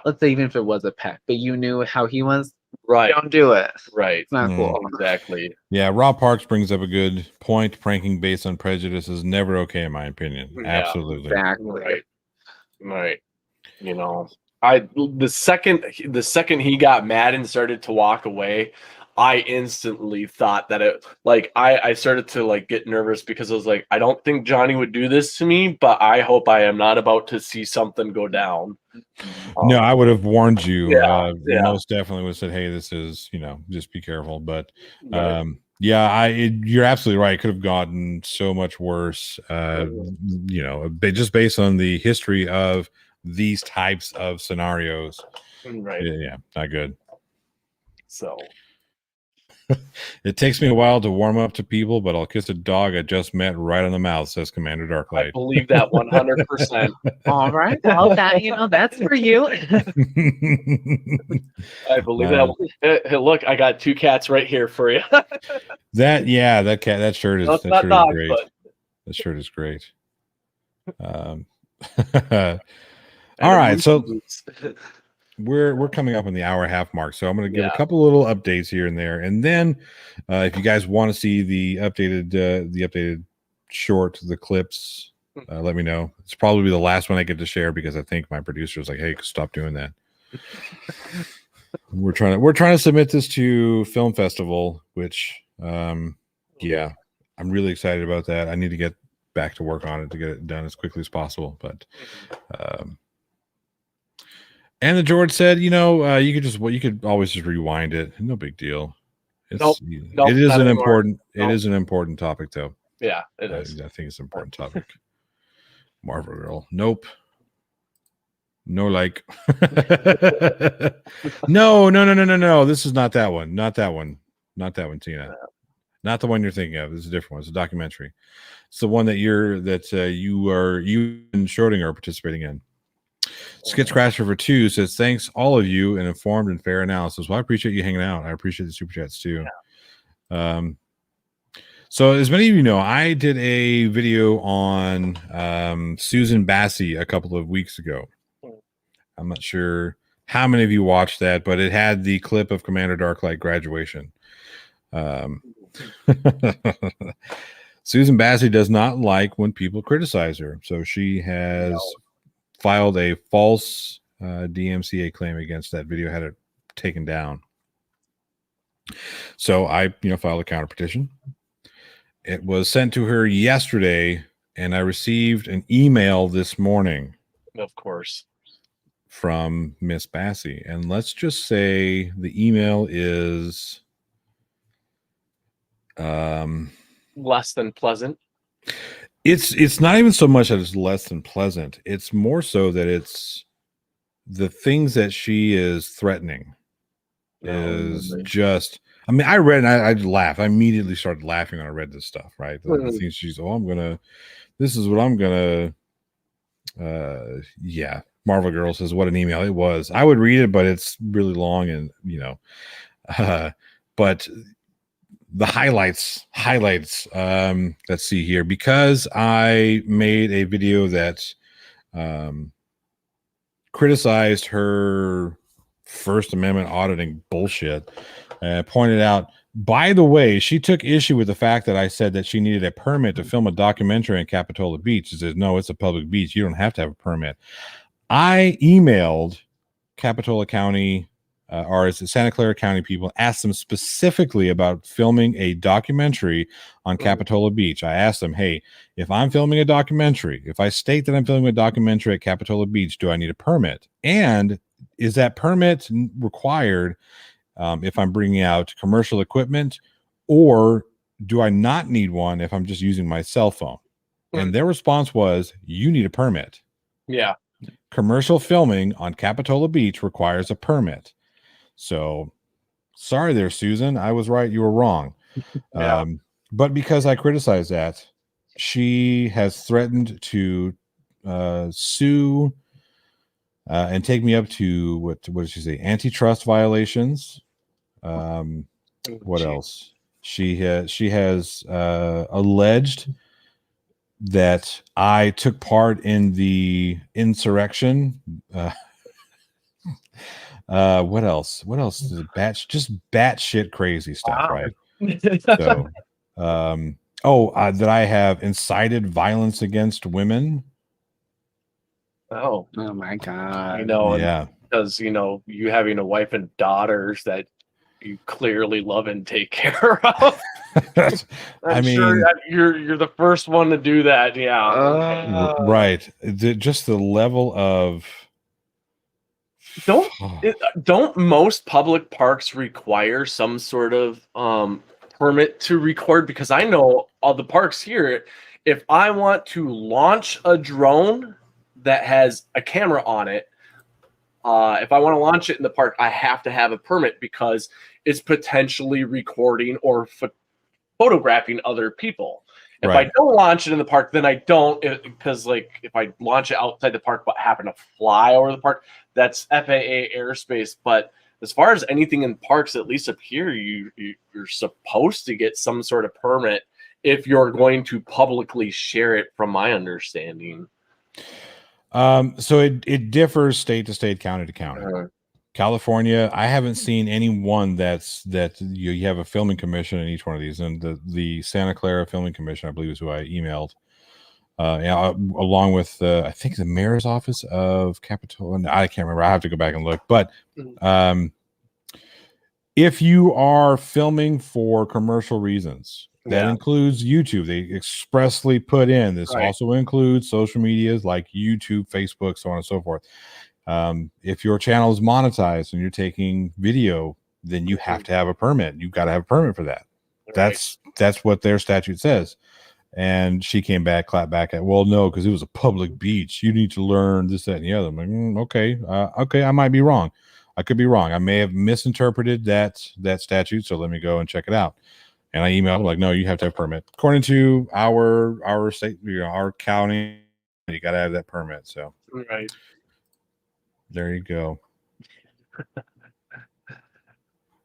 let's say even if it was a pet, but you knew how he was, don't do it. It's not cool. Exactly. Yeah, Rob Parks brings up a good point. Pranking based on prejudice is never okay, in my opinion. Absolutely. Exactly. Right. The second he got mad and started to walk away, I instantly thought that it I started to get nervous because I was like, I don't think Johnny would do this to me, but I hope I am not about to see something go down. No, I would have warned you. Most definitely would have said, hey, this is, just be careful. But you're absolutely right. It could have gotten so much worse, just based on the history of these types of scenarios. Yeah, not good. So it takes me a while to warm up to people, but I'll kiss a dog I just met right on the mouth, says Commander Darklight. I believe that 100%. All right. Well, that's for you. I believe that. Hey, look, I got 2 cats right here for you. That shirt is great. That shirt is great. All right, so we're coming up on the hour-and-a-half mark, so I'm going to give a couple little updates here and there, and then if you guys want to see the updated short, the clips, let me know. It's probably the last one I get to share because I think my producer is like, "Hey, stop doing that." We're trying to submit this to Film Festival, which I'm really excited about that. I need to get back to work on it to get it done as quickly as possible, but. And the George said, you could always just rewind it. No big deal. It is an important topic, though. Yeah, it is. I think it's an important topic. Marvel Girl. Nope. No, like. No. This is not that one. Not that one, Tina. Not the one you're thinking of. This is a different one. It's a documentary. It's the one that you and Schrodinger are participating in. Skitscratcher for 2 says, thanks all of you, an informed and fair analysis. Well, I appreciate you hanging out. I appreciate the super chats too. So as many of you know, I did a video on Susan Bassey a couple of weeks ago. I'm not sure how many of you watched that, but it had the clip of Commander Darklight graduation. Susan Bassey does not like when people criticize her, so she has filed a false DMCA claim against that video, had it taken down. So I, filed a counter petition. It was sent to her yesterday, and I received an email this morning. Of course. From Miss Bassey. And let's just say the email is less than pleasant. It's not even so much that it's less than pleasant. It's more so that it's the things that she is threatening is just, I mean, I read and I'd laugh. I immediately started laughing when I read this stuff, right? The things she's, this is what I'm gonna, yeah. Marvel Girl says, what an email it was. I would read it, but it's really long and, but the highlights, let's see here, because I made a video that, criticized her First Amendment auditing bullshit, pointed out, by the way, she took issue with the fact that I said that she needed a permit to film a documentary in Capitola Beach. She says, no, it's a public beach. You don't have to have a permit. I emailed Capitola County, or is it Santa Clara County people, asked them specifically about filming a documentary on Capitola Beach. I asked them, hey, if I'm filming a documentary, if I state that I'm filming a documentary at Capitola Beach, do I need a permit? And is that permit required if I'm bringing out commercial equipment, or do I not need one if I'm just using my cell phone? And their response was, you need a permit. Yeah. Commercial filming on Capitola Beach requires a permit. So sorry there, Susan. I was right. You were wrong. Yeah. But because I criticized that, she has threatened to sue and take me up to what did she say? Antitrust violations. What else? She has alleged that I took part in the insurrection. What else? What else is it? Just batshit crazy stuff, Wow. right? So, that I have incited violence against women. Oh my God. Yeah. Because you having a wife and daughters that you clearly love and take care of. I mean, sure that you're the first one to do that. Yeah. Right. Just the level of don't most public parks require some sort of permit to record? Because I know all the parks here, if I want to launch a drone that has a camera on it, if I want to launch it in the park, I have to have a permit because it's potentially recording or photographing other people. If I don't launch it in the park, then I don't, because if I launch it outside the park but happen to fly over the park, that's FAA airspace. But as far as anything in parks, at least up here, you're supposed to get some sort of permit if you're going to publicly share it, from my understanding. So it differs state to state, county to county. California, I haven't seen any one that you have a filming commission in each one of these, and the Santa Clara Filming Commission, I believe, is who I emailed, along with I think the mayor's office of Capitola. I can't remember. I have to go back and look. But if you are filming for commercial reasons, that includes YouTube. They expressly put in this also includes social medias like YouTube, Facebook, so on and so forth. If your channel is monetized and you're taking video, then you have to have a permit. You've got to have a permit for that. That's what their statute says. And she came back, clapped back at, well, no, because it was a public beach. You need to learn this, that, and the other. I'm like, okay, I might be wrong. I could be wrong. I may have misinterpreted that statute. So let me go and check it out. And I emailed like, no, you have to have a permit. According to our state, our county, you got to have that permit. So there you go.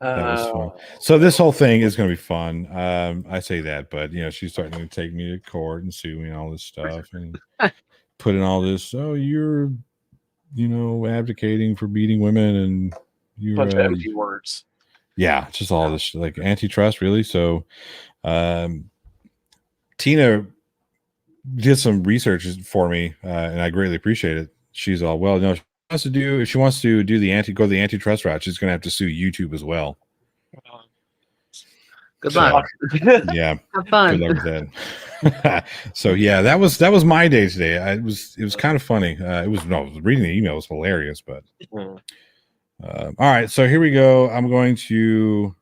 That was fun. So this whole thing is going to be fun. I say that, but she's starting to take me to court and sue me and all this stuff and put in all this. Oh, you're, advocating for beating women and you're bunch of empty words. Yeah, just all this like antitrust, really. So, Tina did some research for me, and I greatly appreciate it. She's all, well, no, if she wants to do the antitrust route, she's going to have to sue YouTube as well. Good luck. Yeah, have fun. Good luck with that. So yeah, that was my day today. It was kind of funny. Reading the email was hilarious, but. All right, so here we go. I'm going to,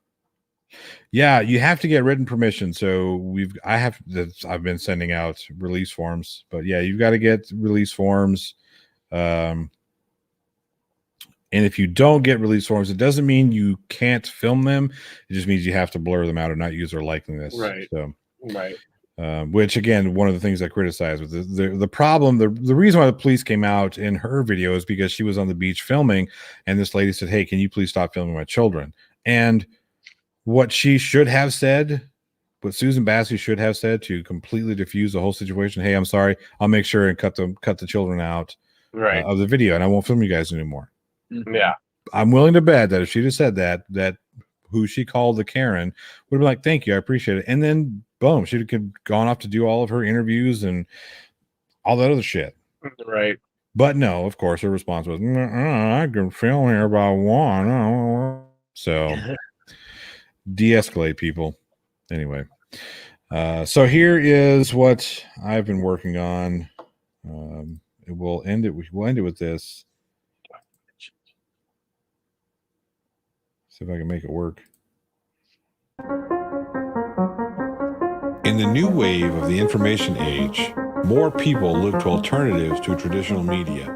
you have to get written permission. So I've been sending out release forms, but yeah, you've got to get release forms. And if you don't get release forms, it doesn't mean you can't film them. It just means you have to blur them out or not use their likeness. Right. So, Right. Which again, one of the things I criticize with the problem, the reason why the police came out in her video is because she was on the beach filming, and this lady said, "Hey, can you please stop filming my children?" And what she should have said, what Susan Bassey should have said to completely diffuse the whole situation, "Hey, I'm sorry, I'll make sure and cut the children out of the video, and I won't film you guys anymore." Yeah. I'm willing to bet that if she'd have said that who she called the Karen would have been like, "Thank you, I appreciate it," and then boom, she'd have gone off to do all of her interviews and all that other shit. Right. But no, of course, her response was, "I can film here by one." So de-escalate, people. Anyway, so here is what I've been working on. We'll end it with this. See if I can make it work. In the new wave of the information age, more people look to alternatives to traditional media.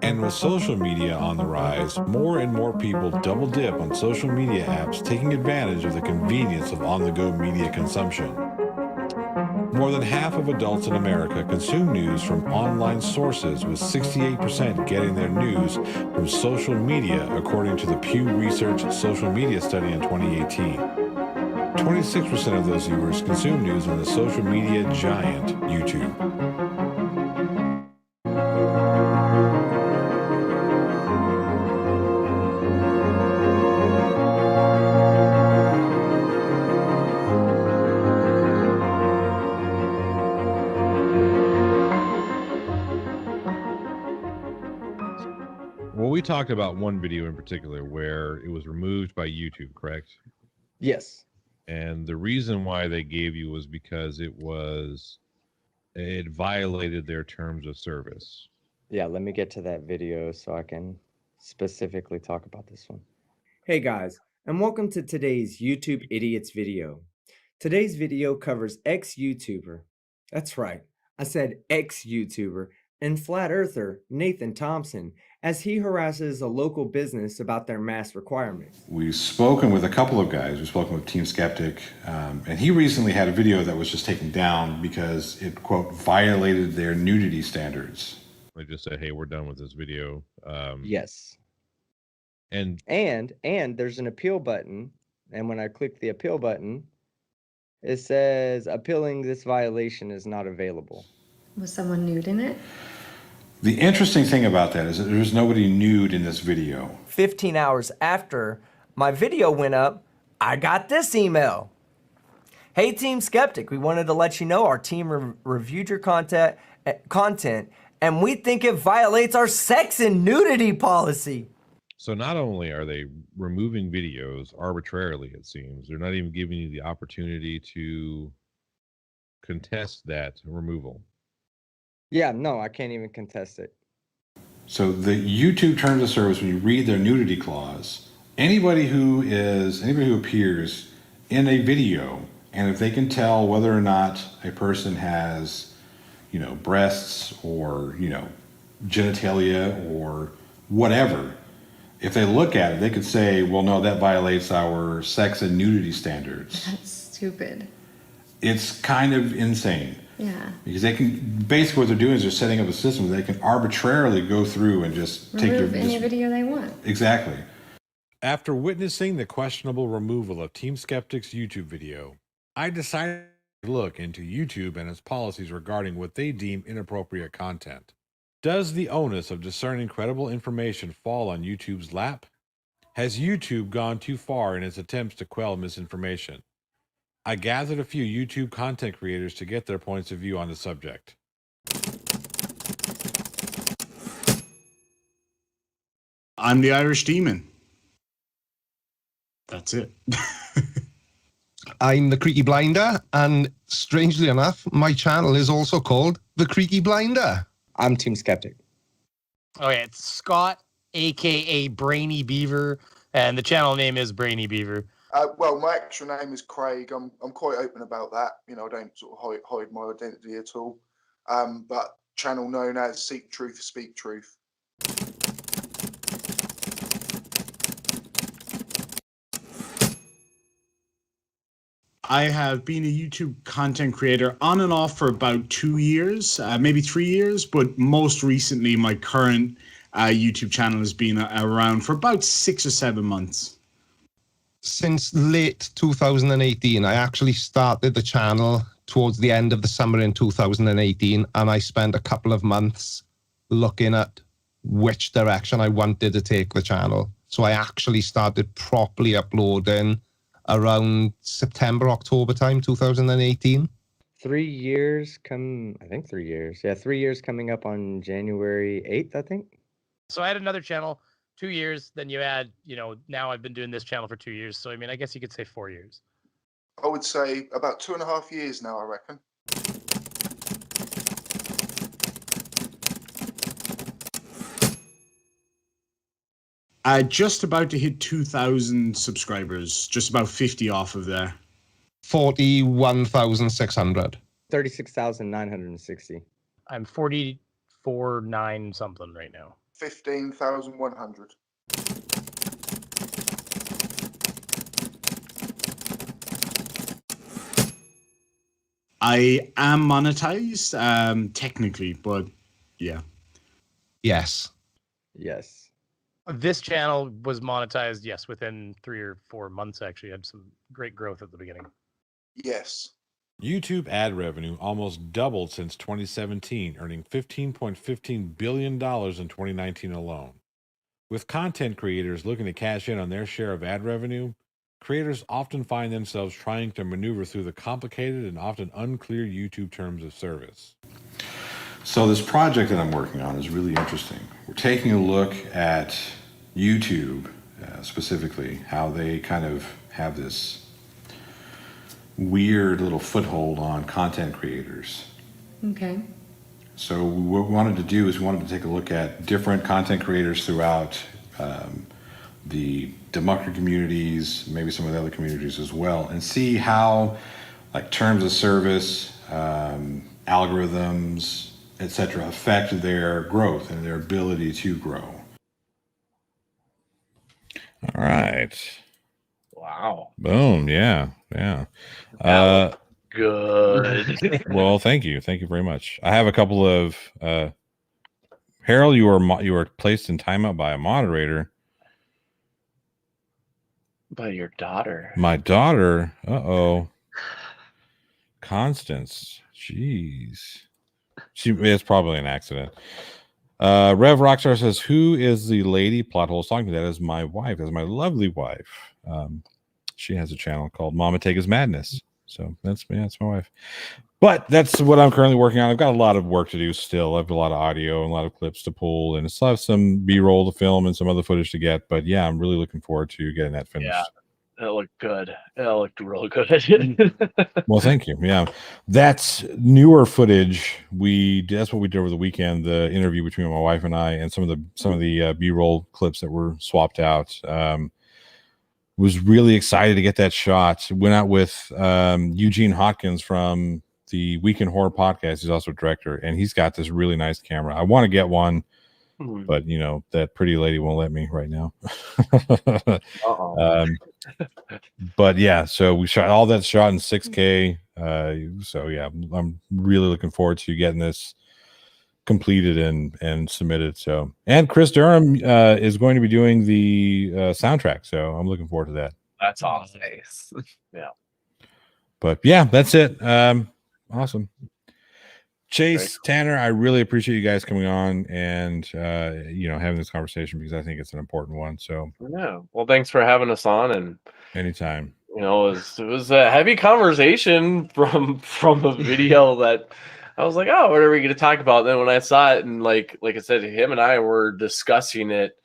And with social media on the rise, more and more people double dip on social media apps, taking advantage of the convenience of on-the-go media consumption. More than half of adults in America consume news from online sources, with 68% getting their news from social media, according to the Pew Research Social Media Study in 2018. 26% of those viewers consume news on the social media giant YouTube. Well, we talked about one video in particular where it was removed by YouTube, correct? Yes. And the reason why they gave you was because it violated their terms of service. Yeah, let me get to that video so I can specifically talk about this one. Hey guys, and welcome to today's YouTube Idiots video. Today's video covers ex-YouTuber. That's right, I said ex-YouTuber and flat earther Nathan Thompson, as he harasses a local business about their mask requirements. We've spoken with a couple of guys. We've spoken with Team Skeptic, and he recently had a video that was just taken down because it, quote, violated their nudity standards. They just said, "Hey, we're done with this video." Yes. And there's an appeal button, and when I click the appeal button, it says appealing this violation is not available. Was someone nude in it? the interesting thing about that is that there's nobody nude in this video. 15 hours after my video went up, I got this email. Hey Team Skeptic, we wanted to let you know our team reviewed your content and we think it violates our sex and nudity policy. So not only are they removing videos arbitrarily, it seems, they're not even giving you the opportunity to contest that removal. Yeah, no, I can't even contest it. So the YouTube terms of service, when you read their nudity clause, anybody who appears in a video, and if they can tell whether or not a person has, breasts or, genitalia or whatever, if they look at it, they could say, well, no, that violates our sex and nudity standards. That's stupid. It's kind of insane. Yeah. Because they can, basically what they're doing is they're setting up a system that they can arbitrarily go through and just remove any video they want. Exactly. After witnessing the questionable removal of Team Skeptic's YouTube video, I decided to look into YouTube and its policies regarding what they deem inappropriate content. Does the onus of discerning credible information fall on YouTube's lap? Has YouTube gone too far in its attempts to quell misinformation? I gathered a few YouTube content creators to get their points of view on the subject. I'm the Irish Demon. That's it. I'm the Creaky Blinder, and strangely enough, my channel is also called The Creaky Blinder. I'm Team Skeptic. Okay, it's Scott, aka Brainy Beaver, and the channel name is Brainy Beaver. Well, my actual name is Craig. I'm quite open about that. I don't sort of hide my identity at all. But channel known as Seek Truth, Speak Truth. I have been a YouTube content creator on and off for about 2 years, maybe 3 years, but most recently my current YouTube channel has been around for about 6 or 7 months. Since late 2018, I actually started the channel towards the end of the summer in 2018, and I spent a couple of months looking at which direction I wanted to take the channel. So I actually started properly uploading around September, October time, 2018. 3 years I think 3 years. Yeah, 3 years coming up on January 8th, I think. So I had another channel 2 years. Then you add, now I've been doing this channel for 2 years. So, I mean, I guess you could say 4 years. I would say about 2.5 years now, I reckon. Just about to hit 2,000 subscribers, just about 50 off of there. 41,600. 36,960. I'm 44.9 something right now. 15,100. I am monetized, technically, but yeah. Yes. Yes. This channel was monetized, yes, within 3 or 4 months, actually. Had some great growth at the beginning. Yes. YouTube ad revenue almost doubled since 2017, earning $15.15 billion in 2019 alone. With content creators looking to cash in on their share of ad revenue, creators often find themselves trying to maneuver through the complicated and often unclear YouTube terms of service. So this project that I'm working on is really interesting. We're taking a look at YouTube, specifically, how they kind of have this weird little foothold on content creators. Okay. So what we wanted to do is we wanted to take a look at different content creators throughout the demucker communities, maybe some of the other communities as well, and see how like terms of service, algorithms, etc. affect their growth and their ability to grow. All right. Wow. Boom. Yeah. Good. Well, thank you very much. I have a couple of Harold, you were placed in timeout by a moderator. By your daughter. My daughter. Constance. Jeez. It's probably an accident. Rev Rockstar says, who is the lady plot hole talking to? That is my wife. That's my lovely wife. She has a channel called Mama Tega's Madness. So that's my wife. But that's what I'm currently working on. I've got a lot of work to do still. I have a lot of audio and a lot of clips to pull, and I still have some B-roll to film and some other footage to get. But yeah, I'm really looking forward to getting that finished. Yeah, it looked good. It looked real good. Well, thank you. Yeah, that's newer footage. That's what we did over the weekend. The interview between my wife and I, and some of the B-roll clips that were swapped out. Was really excited to get that shot. Went out with Eugene Hopkins from the Weekend Horror Podcast. He's also a director, and he's got this really nice camera. I want to get one, but that pretty lady won't let me right now. But yeah, so we shot all that shot in 6K. So yeah, I'm really looking forward to getting this completed and submitted. So, and Chris Durham is going to be doing the soundtrack, so I'm looking forward to that. That's awesome. Nice. Yeah. But yeah, that's it. Awesome. Chase, Tanner, I really appreciate you guys coming on and having this conversation, because I think it's an important one. So yeah, well, thanks for having us on. And anytime. It was a heavy conversation from a video that I was like, oh, what are we going to talk about? And then when I saw it, and like I said, him and I were discussing it,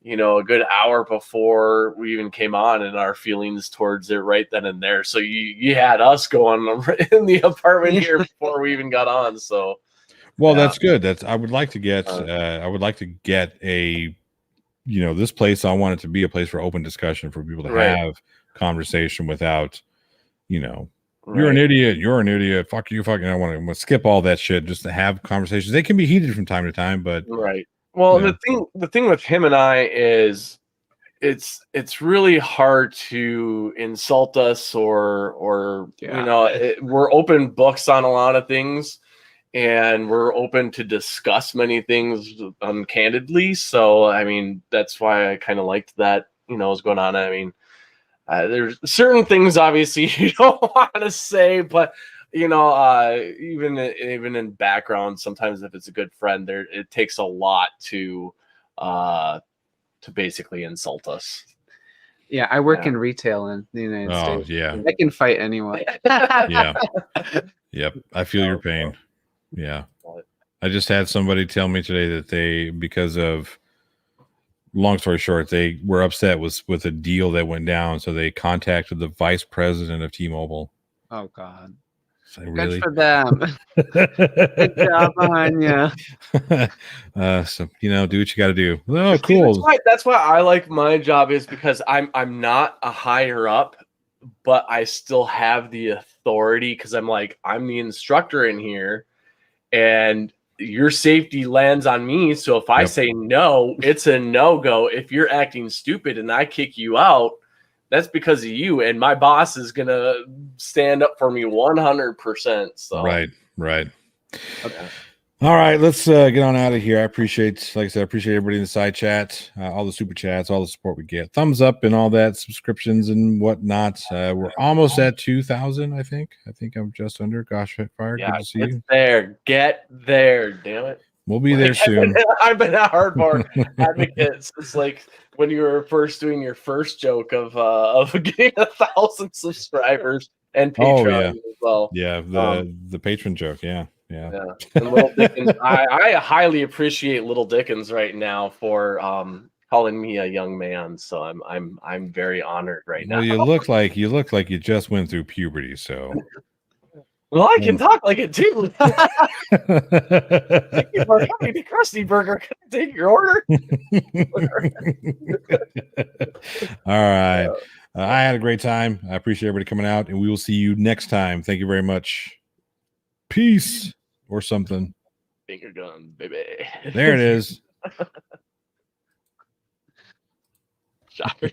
a good hour before we even came on, and our feelings towards it right then and there. So you had us going in the apartment here before we even got on. So, well, that's good. I would like to get a, this place. I want it to be a place for open discussion, for people to have conversation without, you're an idiot. You're an idiot. Fuck you. Fucking. I want to skip all that shit just to have conversations. They can be heated from time to time, but Well, the thing with him and I is it's really hard to insult us or Yeah. you know, we're open books on a lot of things, and we're open to discuss many things candidly. So I mean, that's why I kind of liked that, you know, what's going on. I mean, there's certain things obviously you don't want to say, but you know, even in background, sometimes if it's a good friend, there it takes a lot to basically insult us. Yeah, I work Yeah. in retail in the United Oh, States. yeah. I can fight anyone. Yeah. Yep. I feel your pain. Yeah. I just had somebody tell me today that they, because of, long story short, they were upset with a deal that went down. So they contacted the vice president of T-Mobile. Oh God. So really? Good for them. Good job on you. So, you know, do what you got to do. Oh, See, cool. that's why I like my job, is because I'm not a higher up, but I still have the authority, because I'm the instructor in here, and your safety lands on me. So if I say no, it's a no-go. If you're acting stupid and I kick you out, that's because of you, and my boss is gonna stand up for me 100%. So Right. Okay. All right, let's get on out of here. I appreciate, like I said, I appreciate everybody in the side chat, all the super chats, all the support we get, thumbs up and all that, subscriptions and whatnot. We're almost at 2,000, I think. I'm just under. Gosh, Fire, Yeah, good to see you. Get there, damn it. We'll be there soon. I've been a hardcore advocate since like when you were first doing your first joke of getting 1,000 subscribers and Patreon. Oh yeah, as well. yeah, the patron joke, yeah. Yeah. And Little Dickens, I highly appreciate Little Dickens right now for calling me a young man. So I'm very honored right Well, now. you look like you just went through puberty, so. Well, I can talk like it too. Thank you for coming to Krusty Burger. Can I take your order? All right. I had a great time. I appreciate everybody coming out, and we will see you next time. Thank you very much. Peace or something. Finger gun, baby. There it is. Shocker.